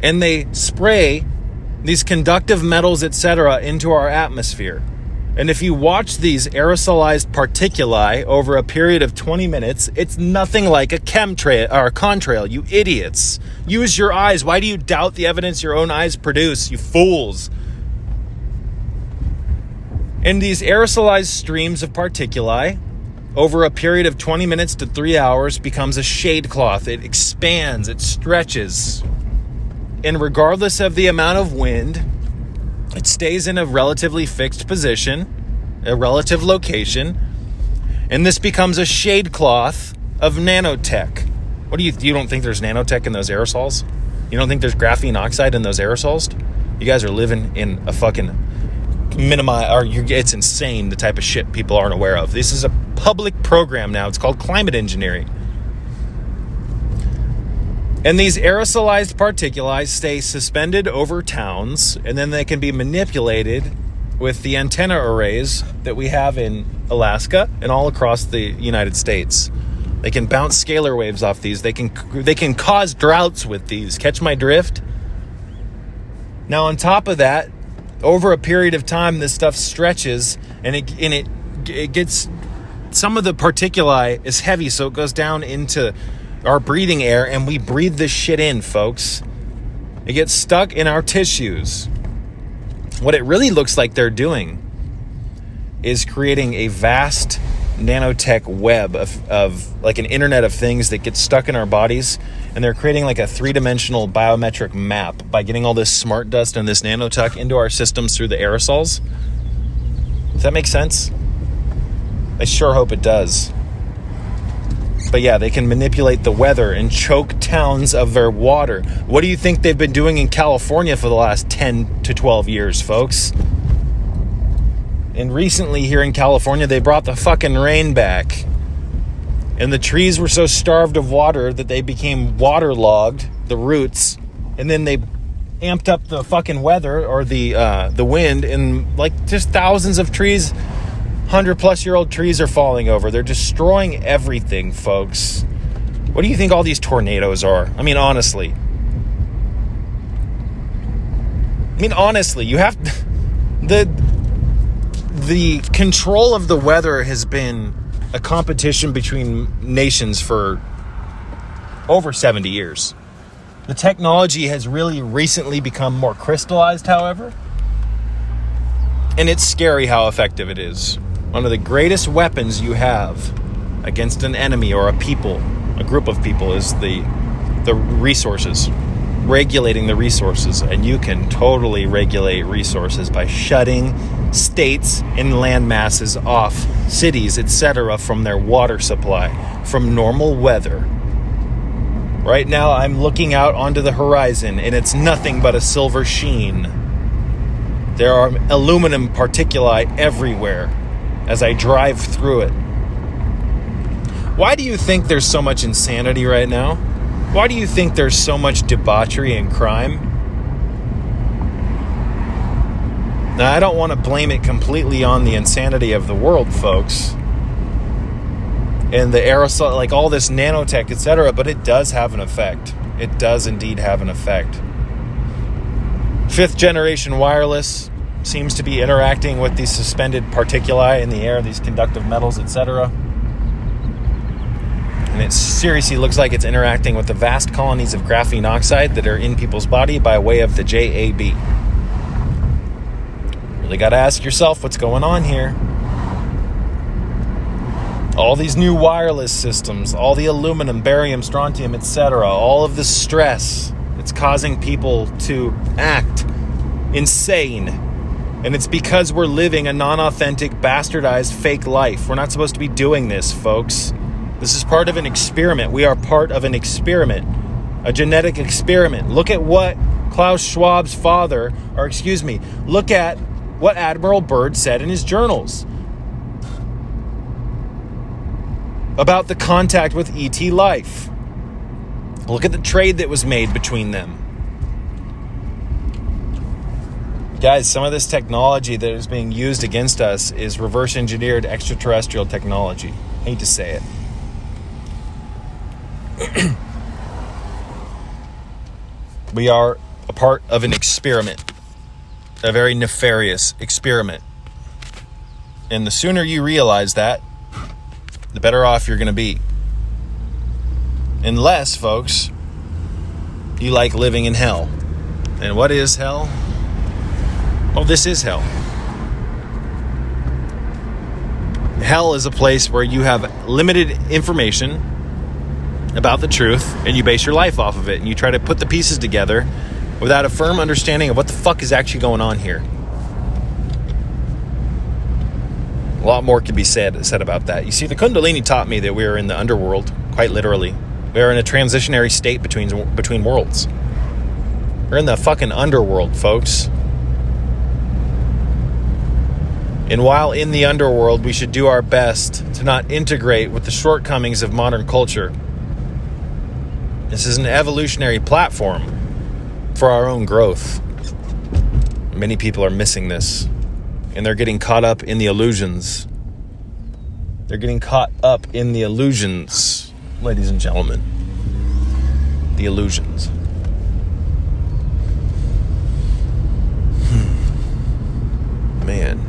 And they spray these conductive metals, etc., into our atmosphere. And if you watch these aerosolized particuli over a period of 20 minutes, it's nothing like a chemtrail or a contrail, you idiots. Use your eyes. Why do you doubt the evidence your own eyes produce, you fools? And these aerosolized streams of particuli over a period of 20 minutes to 3 hours becomes a shade cloth. It expands, it stretches. And regardless of the amount of wind, it stays in a relatively fixed position, a relative location, and this becomes a shade cloth of nanotech. What do you don't think there's nanotech in those aerosols? You don't think there's graphene oxide in those aerosols? You guys are living in a fucking it's insane the type of shit people aren't aware of. This is a public program now. It's called climate engineering. And these aerosolized particuli stay suspended over towns, and then they can be manipulated with the antenna arrays that we have in Alaska and all across the United States. They can bounce scalar waves off these. They can cause droughts with these. Catch my drift? Now, on top of that, over a period of time, this stuff stretches, and it gets, some of the particuli is heavy, so it goes down into our breathing air, and we breathe this shit in, folks. It gets stuck in our tissues. What it really looks like they're doing is creating a vast nanotech web of like an internet of things that gets stuck in our bodies, and they're creating like a three-dimensional biometric map by getting all this smart dust and this nanotech into our systems through the aerosols. Does that make sense? I sure hope it does. But yeah, they can manipulate the weather and choke towns of their water. What do you think they've been doing in California for the last 10 to 12 years, folks? And recently here in California, they brought the fucking rain back. And the trees were so starved of water that they became waterlogged, the roots. And then they amped up the fucking weather or the wind, and like just thousands of trees, 100-plus-year-old trees are falling over. They're destroying everything, folks. What do you think all these tornadoes are? I mean, honestly, you have the control of the weather has been a competition between nations for over 70 years. The technology has really recently become more crystallized, however, and it's scary how effective it is. One of the greatest weapons you have against an enemy or a people, a group of people, is the resources, regulating the resources. And you can totally regulate resources by shutting states and land masses off, cities, etc., from their water supply, from normal weather. Right now, I'm looking out onto the horizon, and it's nothing but a silver sheen. There are aluminum particuli everywhere as I drive through it. Why do you think there's so much insanity right now? Why do you think there's so much debauchery and crime? Now, I don't want to blame it completely on the insanity of the world, folks, and the aerosol, like all this nanotech, etc., but it does have an effect. It does indeed have an effect. 5th generation wireless seems to be interacting with these suspended particuli in the air, these conductive metals, etc. And it seriously looks like it's interacting with the vast colonies of graphene oxide that are in people's body by way of the JAB. Really got to ask yourself what's going on here. All these new wireless systems, all the aluminum, barium, strontium, etc., all of the stress, it's causing people to act insane. And it's because we're living a non-authentic, bastardized, fake life. We're not supposed to be doing this, folks. This is part of an experiment. We are part of an experiment, a genetic experiment. Look at what Klaus Schwab's father, look at what Admiral Byrd said in his journals about the contact with ET life. Look at the trade that was made between them. Guys, some of this technology that is being used against us is reverse engineered extraterrestrial technology. I hate to say it. We are a part of an experiment, a very nefarious experiment. And the sooner you realize that, the better off you're going to be. Unless, folks, you like living in hell. And what is hell? Well, this is hell. Hell is a place where you have limited information about the truth, and you base your life off of it, and you try to put the pieces together without a firm understanding of what the fuck is actually going on here. A lot more could be said about that. You see, the Kundalini taught me that we are in the underworld, quite literally. We are in a transitionary state between worlds. We're in the fucking underworld, folks. And while in the underworld, we should do our best to not integrate with the shortcomings of modern culture. This is an evolutionary platform for our own growth. Many people are missing this, and they're getting caught up in the illusions. They're getting caught up in the illusions, ladies and gentlemen. The illusions. Man.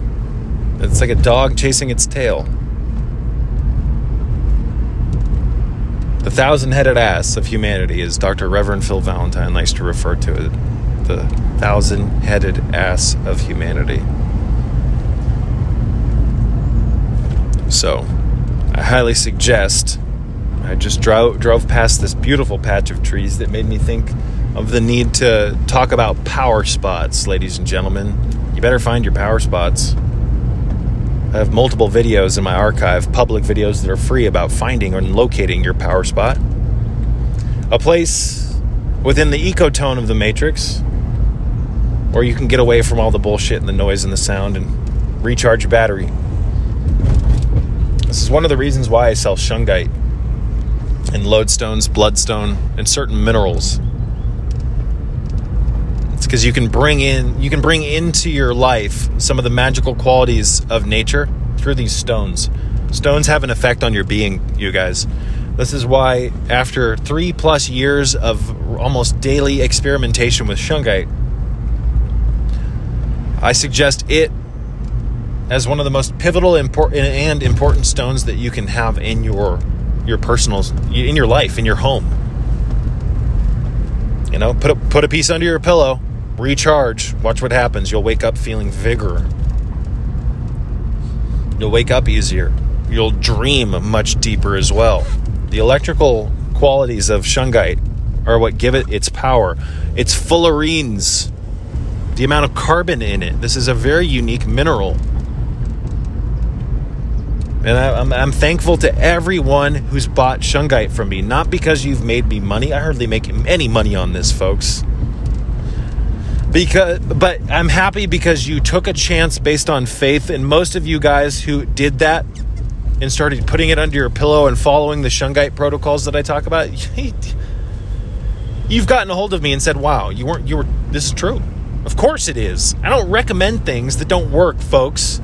It's like a dog chasing its tail. The thousand-headed ass of humanity, as Dr. Reverend Phil Valentine likes to refer to it. The thousand-headed ass of humanity. So, I highly suggest... I just drove past this beautiful patch of trees that made me think of the need to talk about power spots, ladies and gentlemen. You better find your power spots. I have multiple videos in my archive, public videos that are free about finding and locating your power spot. A place within the ecotone of the Matrix where you can get away from all the bullshit and the noise and the sound and recharge your battery. This is one of the reasons why I sell shungite and lodestones, bloodstone, and certain minerals. It's because you can bring into your life some of the magical qualities of nature through these stones. Stones have an effect on your being, you guys. This is why after 3+ years of almost daily experimentation with shungite, I suggest it as one of the most pivotal important stones that you can have in your personals, in your life, in your home. You know, put a piece under your pillow, recharge, watch what happens. You'll wake up feeling vigor. You'll wake up easier. You'll dream much deeper as well. The electrical qualities of shungite are what give it its power. It's fullerenes, the amount of carbon in it. This is a very unique mineral. And I'm thankful to everyone who's bought shungite from me. Not because you've made me money. I hardly make any money on this, folks. But I'm happy because you took a chance based on faith. And most of you guys who did that and started putting it under your pillow and following the shungite protocols that I talk about, you've gotten a hold of me and said, wow, this is true. Of course it is. I don't recommend things that don't work, folks.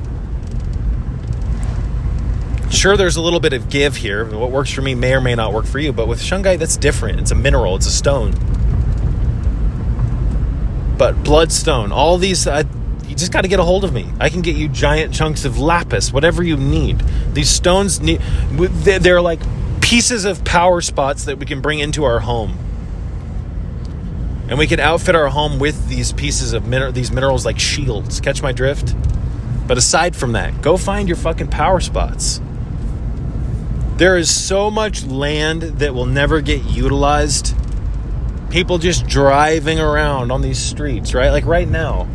Sure, there's a little bit of give here. What works for me may or may not work for you. But with shungite, that's different. It's a mineral. It's a stone. But bloodstone, all these, you just got to get a hold of me. I can get you giant chunks of lapis, whatever you need. These stones, they're like pieces of power spots that we can bring into our home. And we can outfit our home with these pieces of these minerals like shields. Catch my drift? But aside from that, go find your fucking power spots. There is so much land that will never get utilized. People just driving around on these streets, right? Like right now.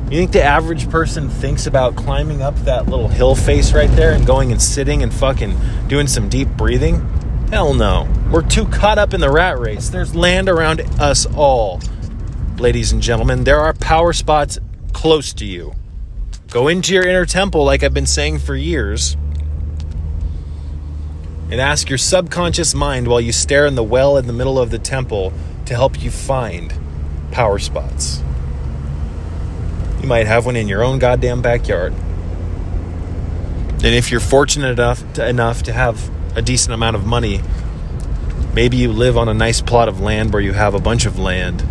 You think the average person thinks about climbing up that little hill face right there and going and sitting and fucking doing some deep breathing? Hell no. We're too caught up in the rat race. There's land around us all. Ladies and gentlemen, there are power spots close to you. Go into your inner temple like I've been saying for years. And ask your subconscious mind while you stare in the well in the middle of the temple to help you find power spots. You might have one in your own goddamn backyard. And if you're fortunate enough to have a decent amount of money, maybe you live on a nice plot of land where you have a bunch of land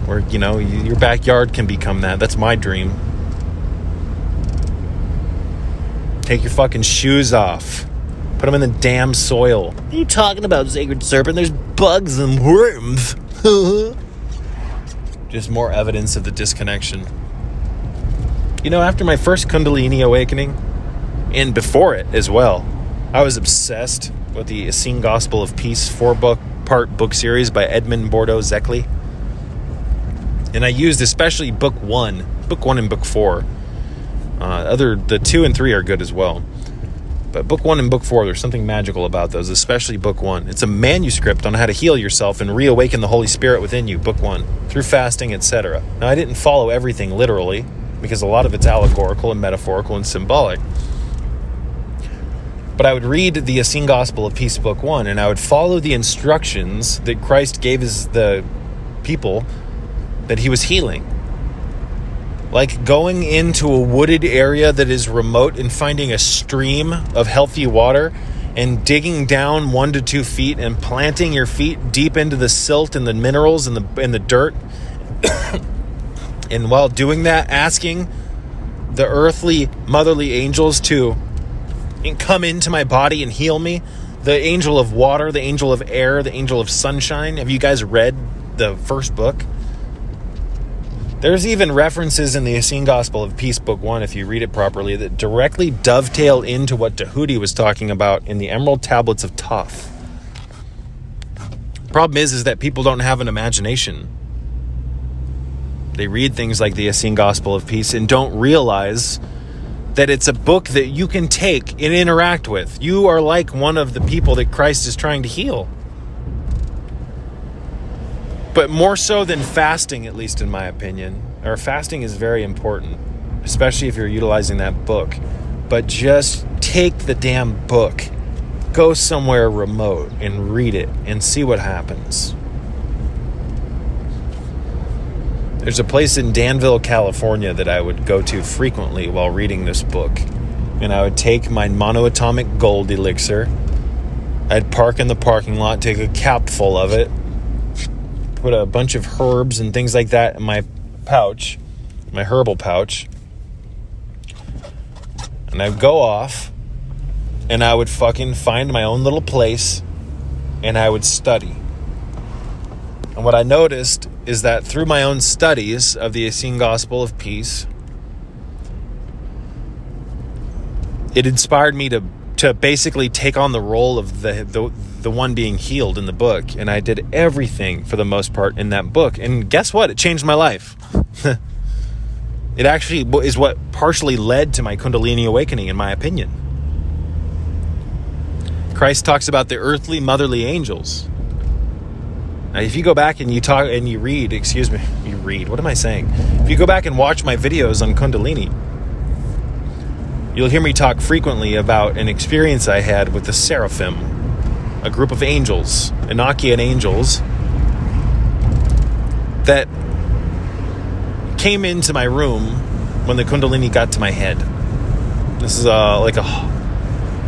where, you know, your backyard can become that. That's my dream. Take your fucking shoes off. Put them in the damn soil. What are you talking about, Sacred Serpent? There's bugs and worms. Just more evidence of the disconnection. You know, after my first Kundalini awakening, and before it as well, I was obsessed with the Essene Gospel of Peace 4-part book series by Edmund Bordeaux Zeckley. And I used especially book 1 and book 4. The 2 and 3 are good as well. But book 1 and book 4, there's something magical about those, especially book 1. It's a manuscript on how to heal yourself and reawaken the Holy Spirit within you, book 1, through fasting, etc. Now, I didn't follow everything literally, because a lot of it's allegorical and metaphorical and symbolic. But I would read the Essene Gospel of Peace, book 1, and I would follow the instructions that Christ gave the people that he was healing. Like going into a wooded area that is remote and finding a stream of healthy water and digging down 1 to 2 feet and planting your feet deep into the silt and the minerals and the dirt. And while doing that, asking the earthly, motherly angels to come into my body and heal me. The angel of water, the angel of air, the angel of sunshine. Have you guys read the first book? There's even references in the Essene Gospel of Peace, book 1, if you read it properly, that directly dovetail into what Tahuti was talking about in the Emerald Tablets of Thoth. Problem is that people don't have an imagination. They read things like the Essene Gospel of Peace and don't realize that it's a book that you can take and interact with. You are like one of the people that Christ is trying to heal. But more so than fasting, at least in my opinion, or fasting is very important, especially if you're utilizing that book. But just take the damn book, go somewhere remote and read it and see what happens. There's a place in Danville, California that I would go to frequently while reading this book. And I would take my monoatomic gold elixir. I'd park in the parking lot, take a cap full of it, put a bunch of herbs and things like that in my pouch, my herbal pouch. And I'd go off and I would fucking find my own little place and I would study. And what I noticed is that through my own studies of the Essene Gospel of Peace, it inspired me to basically take on the role of the one being healed in the book. And I did everything for the most part in that book. And guess what? It changed my life. It actually is what partially led to my Kundalini awakening, in my opinion. Christ talks about the earthly, motherly angels. Now, if you go back and you read, what am I saying? If you go back and watch my videos on Kundalini, you'll hear me talk frequently about an experience I had with the seraphim, a group of angels, Enochian angels, that came into my room when the Kundalini got to my head. This is like a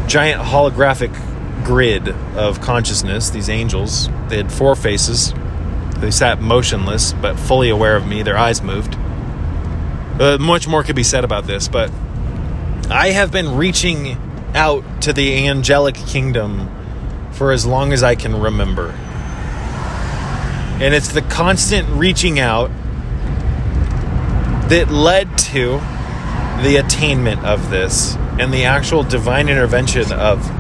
giant holographic grid of consciousness. These angels, they had 4 faces. They sat motionless but fully aware of me. Their eyes moved. Much more could be said about this, but I have been reaching out to the angelic kingdom for as long as I can remember. And it's the constant reaching out that led to the attainment of this and the actual divine intervention of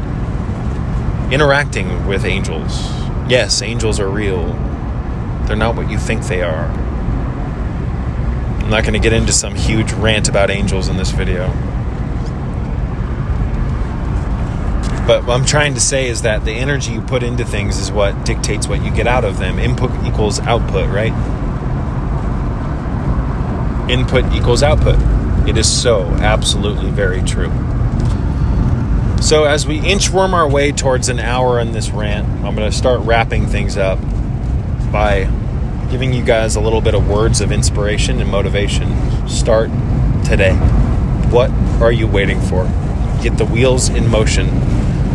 interacting with angels. Yes, angels are real. They're not what you think they are. I'm not going to get into some huge rant about angels in this video. But what I'm trying to say is that the energy you put into things is what dictates what you get out of them. Input equals output, right? Input equals output. It is so absolutely very true. So as we inchworm our way towards an hour in this rant, I'm going to start wrapping things up by giving you guys a little bit of words of inspiration and motivation. Start today. What are you waiting for? Get the wheels in motion.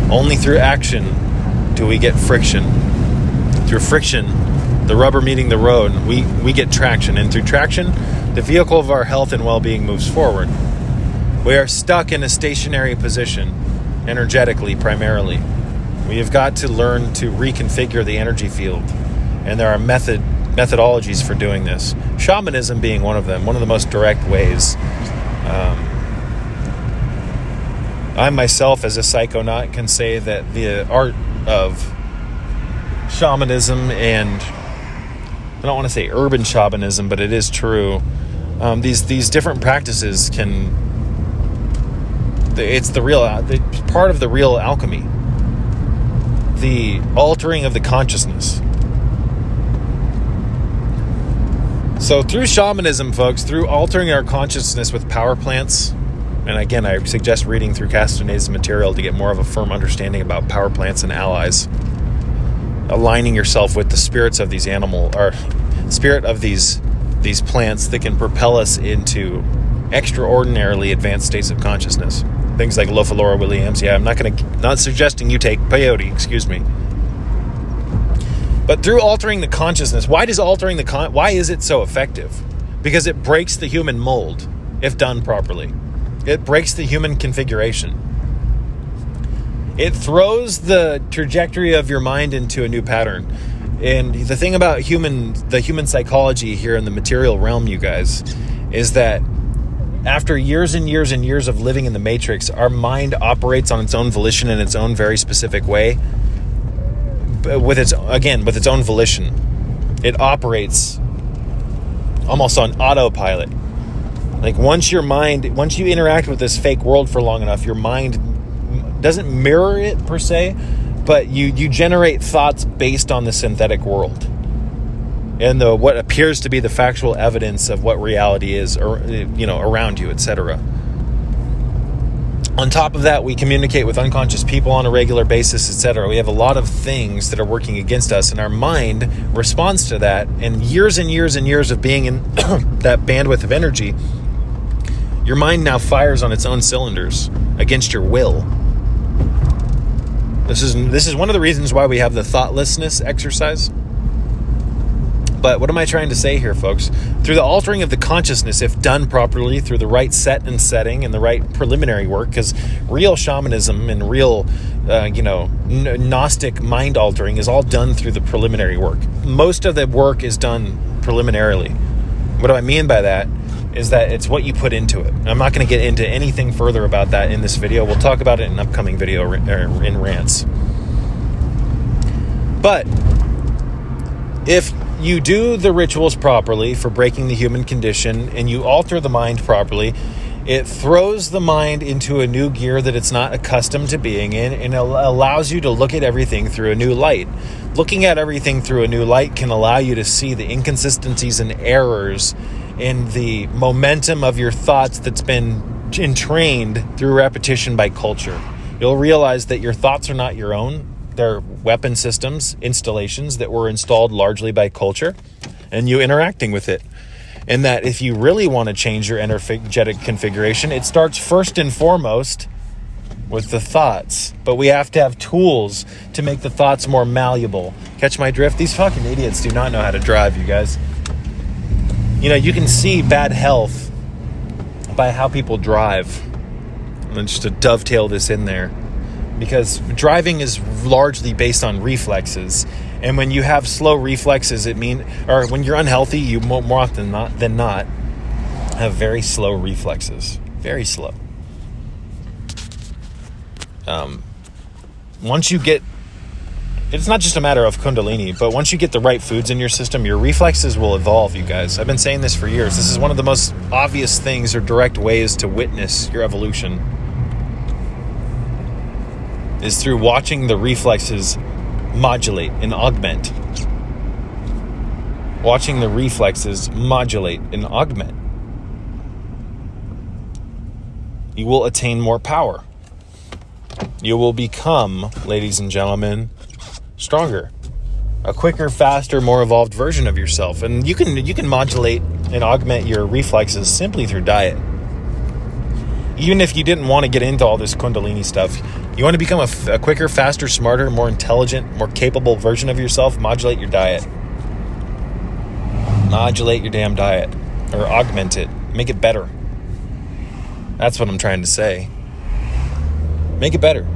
Only through action do we get friction. Through friction, the rubber meeting the road, we get traction. And through traction, the vehicle of our health and well-being moves forward. We are stuck in a stationary position, energetically primarily. We have got to learn to reconfigure the energy field, and there are methodologies for doing this. Shamanism being one of them, one of the most direct ways. I myself, as a psychonaut, can say that the art of shamanism, and I don't want to say urban shamanism, but it is true. These different practices it's part of the real alchemy, the altering of the consciousness. So through shamanism, folks, through altering our consciousness with power plants, and again, I suggest reading through Castaneda's material to get more of a firm understanding about power plants and allies, aligning yourself with the spirits of these spirit of these plants that can propel us into extraordinarily advanced states of consciousness. Things like Lofalora Williams. Yeah, I'm not suggesting you take peyote, excuse me. But through altering the consciousness, why is it so effective? Because it breaks the human mold, if done properly. It breaks the human configuration. It throws the trajectory of your mind into a new pattern. And the thing about the human psychology here in the material realm, you guys, is that after years and years and years of living in the matrix, our mind operates on its own volition in its own very specific way. With its own volition. It operates almost on autopilot. Like once you interact with this fake world for long enough, your mind doesn't mirror it per se, but you generate thoughts based on the synthetic world and what appears to be the factual evidence of what reality is, or around you, etc. On top of that, we communicate with unconscious people on a regular basis, etc. We have a lot of things that are working against us, and our mind responds to that. And years and years and years of being in that bandwidth of energy, your mind now fires on its own cylinders against your will. This is one of the reasons why we have the thoughtlessness exercise. But what am I trying to say here, folks? Through the altering of the consciousness, if done properly, through the right set and setting and the right preliminary work, because real shamanism and real, Gnostic mind altering is all done through the preliminary work. Most of the work is done preliminarily. What do I mean by that? Is that it's what you put into it. I'm not going to get into anything further about that in this video. We'll talk about it in an upcoming video in rants. But if you do the rituals properly for breaking the human condition and you alter the mind properly, it throws the mind into a new gear that it's not accustomed to being in, and it allows you to look at everything through a new light. Looking at everything through a new light can allow you to see the inconsistencies and errors in the momentum of your thoughts that's been entrained through repetition by culture. You'll realize that your thoughts are not your own. They're weapon systems, installations that were installed largely by culture, and you interacting with it. And that if you really want to change your energetic configuration, it starts first and foremost with the thoughts. But we have to have tools to make the thoughts more malleable. Catch my drift? These fucking idiots do not know how to drive, you guys. You can see bad health by how people drive. And just to dovetail this in there, because driving is largely based on reflexes. And when you have slow reflexes, or when you're unhealthy, you more often than not have very slow reflexes. Very slow. Once you get, it's not just a matter of Kundalini, but once you get the right foods in your system, your reflexes will evolve, you guys. I've been saying this for years. This is one of the most obvious things or direct ways to witness your evolution, is through watching the reflexes modulate and augment. Watching the reflexes modulate and augment. You will attain more power. You will become, ladies and gentlemen, stronger. A quicker, faster, more evolved version of yourself. And you can modulate and augment your reflexes simply through diet. Even if you didn't want to get into all this Kundalini stuff, you want to become a quicker, faster, smarter, more intelligent, more capable version of yourself, modulate your diet. Modulate your damn diet. Or augment it. Make it better. That's what I'm trying to say. Make it better.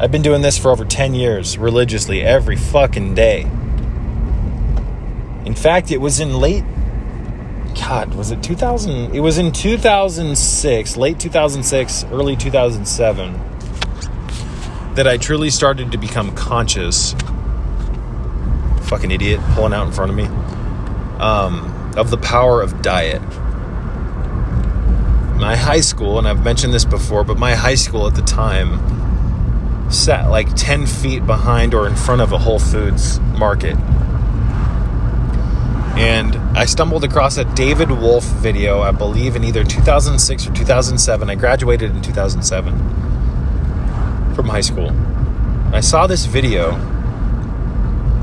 I've been doing this for over 10 years, religiously, every fucking day. In fact, it was in was it 2000? It was in 2006, late 2006, early 2007, that I truly started to become conscious, fucking idiot pulling out in front of me, of the power of diet. My high school, and I've mentioned this before, but my high school at the time sat like 10 feet behind or in front of a Whole Foods market. And I stumbled across a David Wolf video, I believe in either 2006 or 2007. I graduated in 2007 from high school. I saw this video,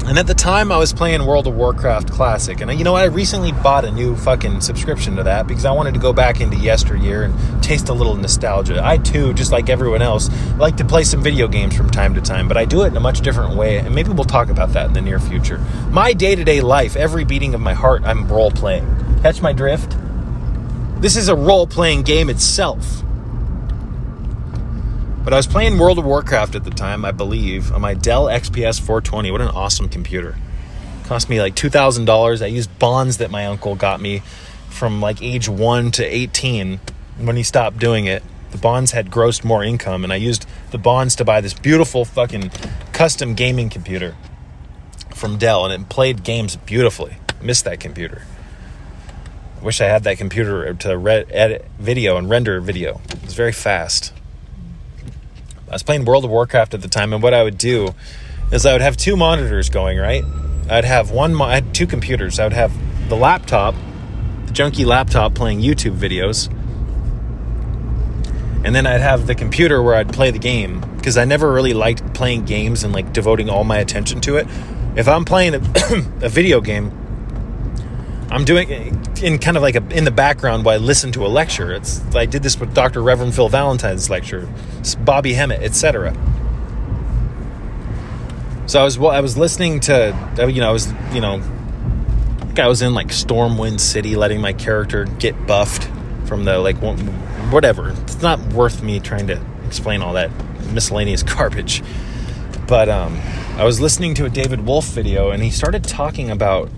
and at the time I was playing World of Warcraft Classic. And you know what? I recently bought a new fucking subscription to that because I wanted to go back into yesteryear and taste a little nostalgia. I too, just like everyone else, like to play some video games from time to time, but I do it in a much different way. And maybe we'll talk about that in the near future. My day-to-day life, every beating of my heart, I'm role-playing. Catch my drift? This is a role-playing game itself. But I was playing World of Warcraft at the time, I believe, on my Dell XPS 420. What an awesome computer. It cost me like $2,000. I used bonds that my uncle got me from like age 1 to 18 when he stopped doing it. The bonds had grossed more income, and I used the bonds to buy this beautiful fucking custom gaming computer from Dell, and it played games beautifully. I missed that computer. I wish I had that computer to edit video and render video. It was very fast. I was playing World of Warcraft at the time, and what I would do is I would have two monitors going, right? I had two computers. I would have the laptop, the junky laptop playing YouTube videos, and then I'd have the computer where I'd play the game, because I never really liked playing games and like devoting all my attention to it. If I'm playing a video game, I'm doing it in kind of like in the background while I listen to a lecture. I did this with Dr. Reverend Phil Valentine's lecture, Bobby Hemmett, etc. So I was listening to, I was in like Stormwind City, letting my character get buffed from the like whatever. It's not worth me trying to explain all that miscellaneous garbage. But I was listening to a David Wolf video, and he started talking about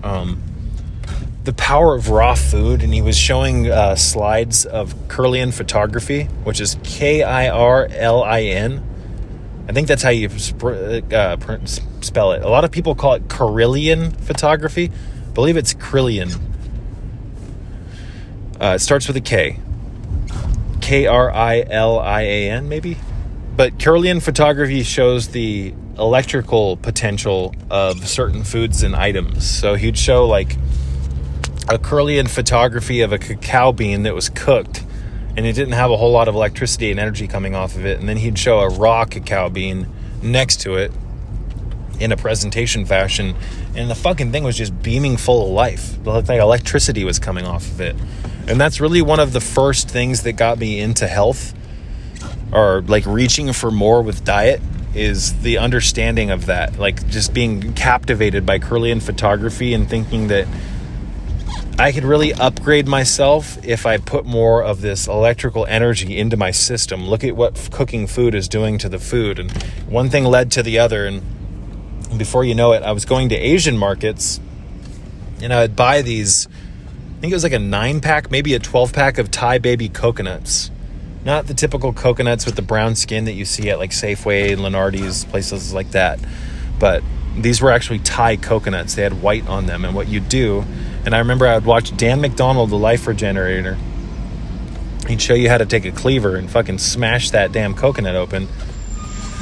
the power of raw food, and he was showing slides of Kirlian photography, which is Kirlin. I think that's how you spell it. A lot of people call it Kirlian photography. I believe it's Kirlian. It starts with a K. Krilian, maybe? But Kirlian photography shows the electrical potential of certain foods and items. So he'd show like a Kirlian photography of a cacao bean that was cooked, and it didn't have a whole lot of electricity and energy coming off of it. And then he'd show a raw cacao bean next to it in a presentation fashion, and the fucking thing was just beaming full of life. It looked like electricity was coming off of it. And that's really one of the first things that got me into health, or like reaching for more with diet, is the understanding of that. Like just being captivated by Kirlian photography and thinking that I could really upgrade myself if I put more of this electrical energy into my system. Look at what cooking food is doing to the food. And one thing led to the other. And before you know it, I was going to Asian markets, and I would buy these, I think it was like a 9-pack, maybe a 12-pack of Thai baby coconuts. Not the typical coconuts with the brown skin that you see at like Safeway, Lenardi's, places like that. But these were actually Thai coconuts. They had white on them. And what you do, and I remember I would watch Dan McDonald, the Life Regenerator. He'd show you how to take a cleaver and fucking smash that damn coconut open.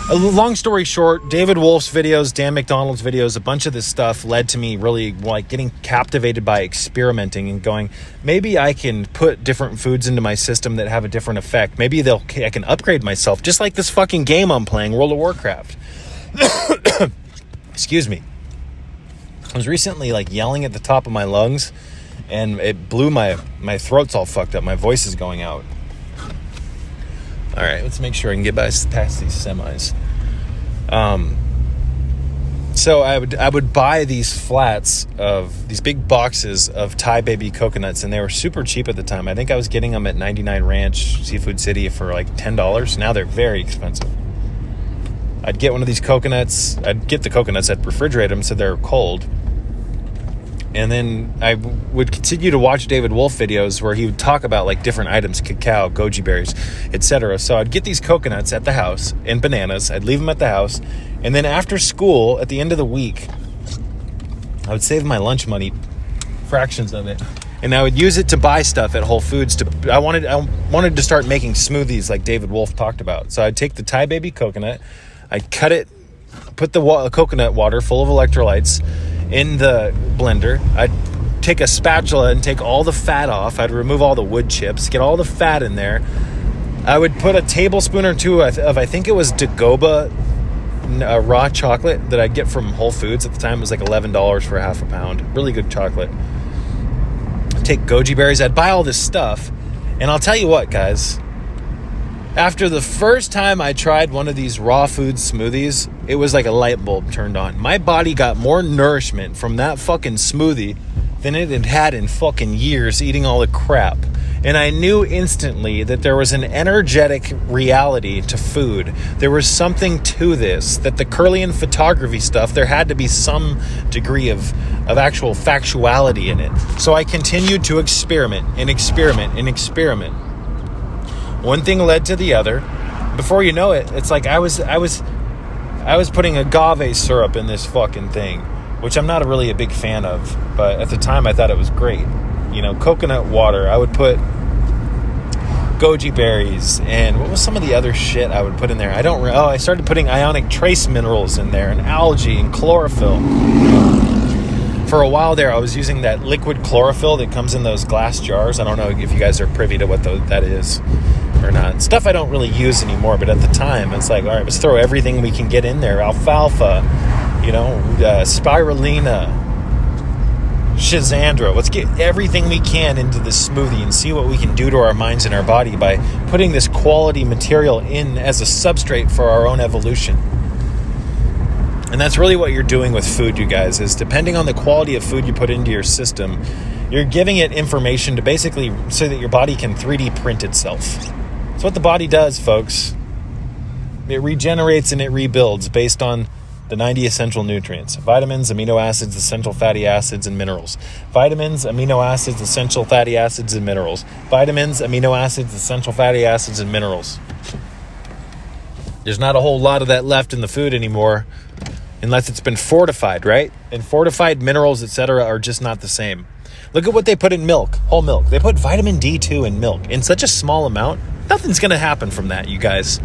A long story short, David Wolf's videos, Dan McDonald's videos, a bunch of this stuff led to me really like getting captivated by experimenting and going, maybe I can put different foods into my system that have a different effect. Maybe I can upgrade myself, just like this fucking game I'm playing, World of Warcraft. Excuse me. I was recently like yelling at the top of my lungs, and it blew my throat's all fucked up. My voice is going out. All right, let's make sure I can get past these semis. So I would buy these flats of these big boxes of Thai baby coconuts, and they were super cheap at the time. I think I was getting them at 99 Ranch, Seafood City for like $10. Now they're very expensive. I'd get one of these coconuts. I'd get the coconuts. I'd refrigerate them so they're cold. And then I would continue to watch David Wolf videos where he would talk about like different items, cacao, goji berries, etc. So I'd get these coconuts at the house and bananas. I'd leave them at the house. And then after school, at the end of the week, I would save my lunch money, fractions of it. And I would use it to buy stuff at Whole Foods. I wanted to start making smoothies like David Wolf talked about. So I'd take the Thai baby coconut, I'd cut it, put the coconut water full of electrolytes in the blender. I'd take a spatula and take all the fat off. I'd remove all the wood chips, get all the fat in there. I would put a tablespoon or two of I think it was Dagoba raw chocolate that I'd get from Whole Foods at the time. It was like $11 for half a pound. Really good chocolate. I'd take goji berries. I'd buy all this stuff. And I'll tell you what, guys. After the first time I tried one of these raw food smoothies, it was like a light bulb turned on. My body got more nourishment from that fucking smoothie than it had had in fucking years eating all the crap. And I knew instantly that there was an energetic reality to food. There was something to this, that the Curlian photography stuff, there had to be some degree of actual factuality in it. So I continued to experiment and experiment and experiment. One thing led to the other. Before you know it, it's like I was putting agave syrup in this fucking thing, which I'm not really a big fan of, but at the time I thought it was great. You know, coconut water. I would put goji berries, and what was some of the other shit I would put in there? I started putting ionic trace minerals in there, and algae and chlorophyll. For a while there, I was using that liquid chlorophyll that comes in those glass jars. I don't know if you guys are privy to what that is or not. Stuff I don't really use anymore, but at the time, it's like, all right, let's throw everything we can get in there. Alfalfa, spirulina, Shazandra. Let's get everything we can into this smoothie and see what we can do to our minds and our body by putting this quality material in as a substrate for our own evolution. And that's really what you're doing with food, you guys, is depending on the quality of food you put into your system, you're giving it information to basically so that your body can 3D print itself. That's what the body does, folks. It regenerates and it rebuilds based on the 90 essential nutrients: vitamins, amino acids, essential fatty acids, and minerals. Vitamins, amino acids, essential fatty acids, and minerals. Vitamins, amino acids, essential fatty acids, and minerals. There's not a whole lot of that left in the food anymore, unless it's been fortified, right? And fortified minerals, etc., are just not the same. Look at what they put in milk, whole milk. They put vitamin D2 in milk in such a small amount. Nothing's going to happen from that, you guys.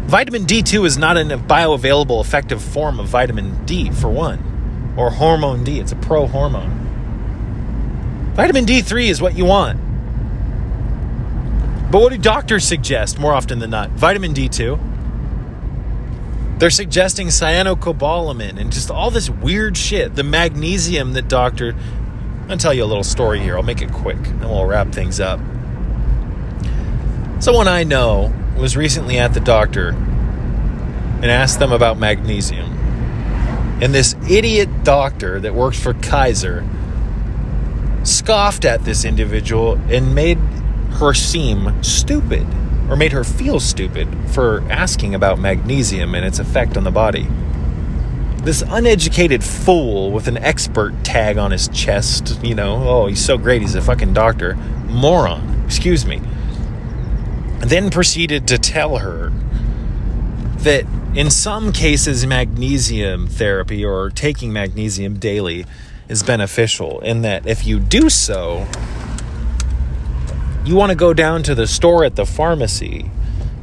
Vitamin D2 is not a bioavailable effective form of vitamin D, for one, or hormone D. It's a pro-hormone. Vitamin D3 is what you want. But what do doctors suggest more often than not? Vitamin D2. They're suggesting cyanocobalamin and just all this weird shit. The magnesium that I'm going to tell you a little story here. I'll make it quick, and we'll wrap things up. Someone I know was recently at the doctor and asked them about magnesium. And this idiot doctor that works for Kaiser scoffed at this individual and made her seem stupid, or made her feel stupid for asking about magnesium and its effect on the body. This uneducated fool with an expert tag on his chest, oh, he's so great, he's a fucking doctor. Moron, excuse me. Then proceeded to tell her that in some cases magnesium therapy or taking magnesium daily is beneficial, and that if you do so, you want to go down to the store at the pharmacy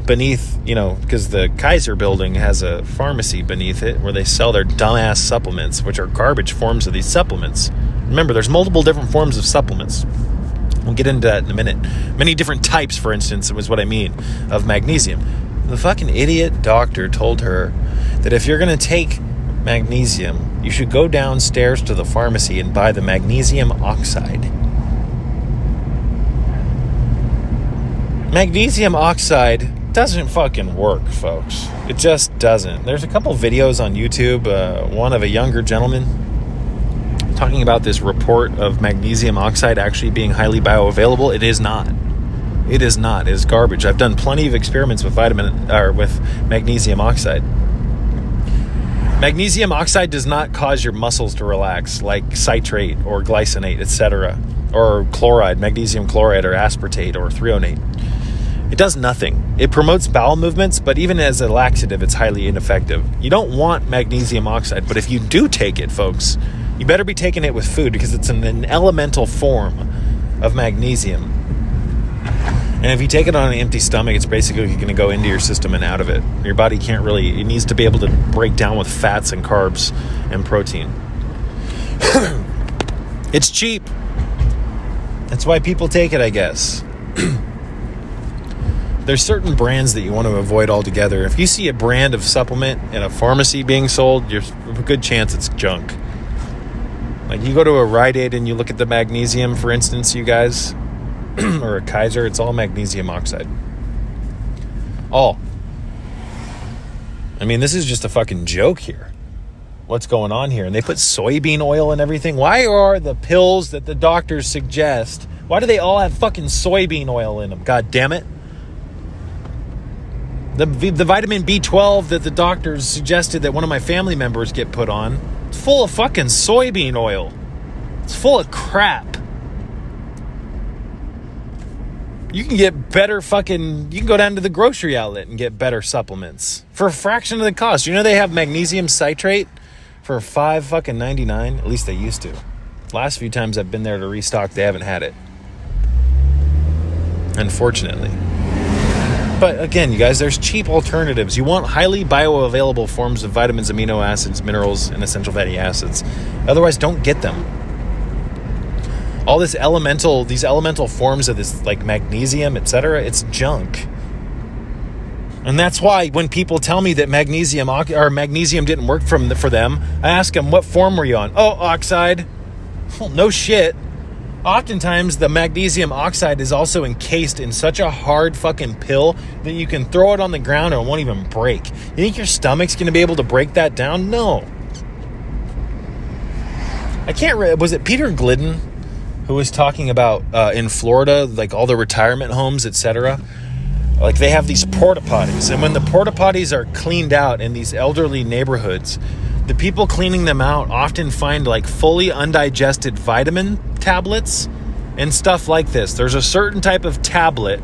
beneath, because the Kaiser building has a pharmacy beneath it where they sell their dumbass supplements, which are garbage forms of these supplements. Remember, there's multiple different forms of supplements. We'll get into that in a minute. Many different types, for instance, was what I mean, of magnesium. The fucking idiot doctor told her that if you're going to take magnesium, you should go downstairs to the pharmacy and buy the magnesium oxide. Magnesium oxide doesn't fucking work, folks. It just doesn't. There's a couple videos on YouTube, one of a younger gentleman talking about this report of magnesium oxide actually being highly bioavailable. It is not. It is not. It is garbage. I've done plenty of experiments with with magnesium oxide. Magnesium oxide does not cause your muscles to relax like citrate or glycinate, etc., or chloride, magnesium chloride, or aspartate, or threonate. It does nothing. It promotes bowel movements, but even as a laxative, it's highly ineffective. You don't want magnesium oxide, but if you do take it, folks, you better be taking it with food because it's an elemental form of magnesium. And if you take it on an empty stomach, it's basically going to go into your system and out of it. Your body can't really, it needs to be able to break down with fats and carbs and protein. It's cheap. That's why people take it, I guess. There's certain brands that you want to avoid altogether. If you see a brand of supplement in a pharmacy being sold, there's a good chance it's junk. Like you go to a Rite Aid and you look at the magnesium, for instance, you guys, or a Kaiser, it's all magnesium oxide. All. I mean, this is just a fucking joke here. What's going on here? And they put soybean oil and everything. Why are the pills that the doctors suggest, why do they all have fucking soybean oil in them? God damn it. The vitamin B12 that the doctors suggested that one of my family members get put on, it's full of fucking soybean oil. It's full of crap. You can get better fucking, you can go down to the grocery outlet and get better supplements for a fraction of the cost. You know they have magnesium citrate for $5.99. At least they used to. Last few times I've been there to restock, they haven't had it. Unfortunately. But again, you guys, there's cheap alternatives. You want highly bioavailable forms of vitamins, amino acids, minerals, and essential fatty acids. Otherwise, don't get them. All these elemental forms of this, like magnesium, etc., it's junk. And that's why when people tell me that magnesium didn't work for them, I ask them, what form were you on? Oh, oxide. Well, no shit. Oftentimes, the magnesium oxide is also encased in such a hard fucking pill that you can throw it on the ground and it won't even break. You think your stomach's going to be able to break that down? No. Was it Peter Glidden who was talking about in Florida, like all the retirement homes, etc.? Like they have these porta potties, and when the porta potties are cleaned out in these elderly neighborhoods, the people cleaning them out often find like fully undigested vitamin tablets and stuff like this. There's a certain type of tablet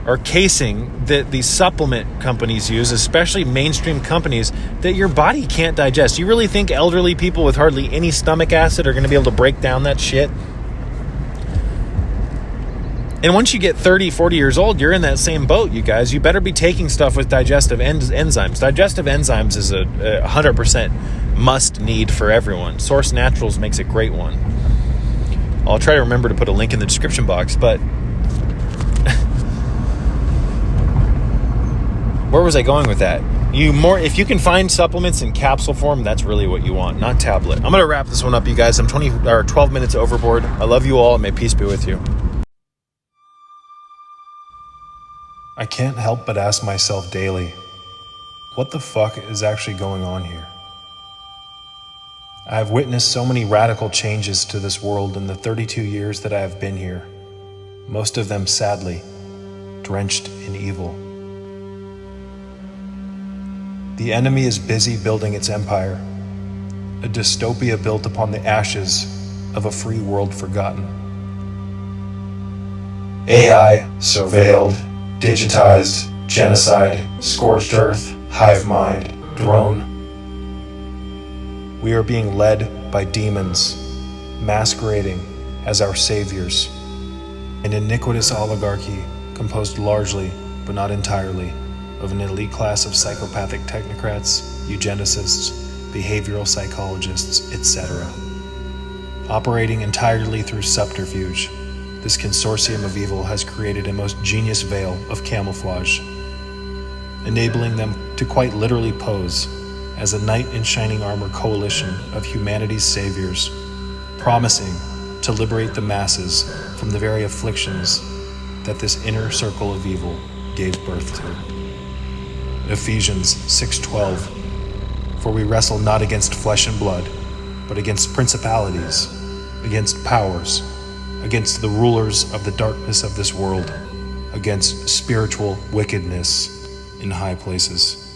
or casing that these supplement companies use, especially mainstream companies, that your body can't digest. You really think elderly people with hardly any stomach acid are going to be able to break down that shit? And once you get 30, 40 years old, you're in that same boat, you guys. You better be taking stuff with digestive enzymes. Digestive enzymes is a 100% must need for everyone. Source Naturals makes a great one. I'll try to remember to put a link in the description box, but where was I going with that? If you can find supplements in capsule form, that's really what you want, not tablet. I'm going to wrap this one up, you guys. I'm 12 minutes overboard. I love you all, and may peace be with you. I can't help but ask myself daily, what the fuck is actually going on here? I have witnessed so many radical changes to this world in the 32 years that I have been here, most of them sadly drenched in evil. The enemy is busy building its empire, a dystopia built upon the ashes of a free world forgotten. AI, surveilled, digitized, genocide, scorched earth, hive mind, drone. We are being led by demons, masquerading as our saviors. An iniquitous oligarchy composed largely, but not entirely, of an elite class of psychopathic technocrats, eugenicists, behavioral psychologists, etc. Operating entirely through subterfuge, this consortium of evil has created a most genius veil of camouflage, enabling them to quite literally pose as a knight in shining armor coalition of humanity's saviors, promising to liberate the masses from the very afflictions that this inner circle of evil gave birth to. Ephesians 6:12. For we wrestle not against flesh and blood, but against principalities, against powers, against the rulers of the darkness of this world, against spiritual wickedness in high places.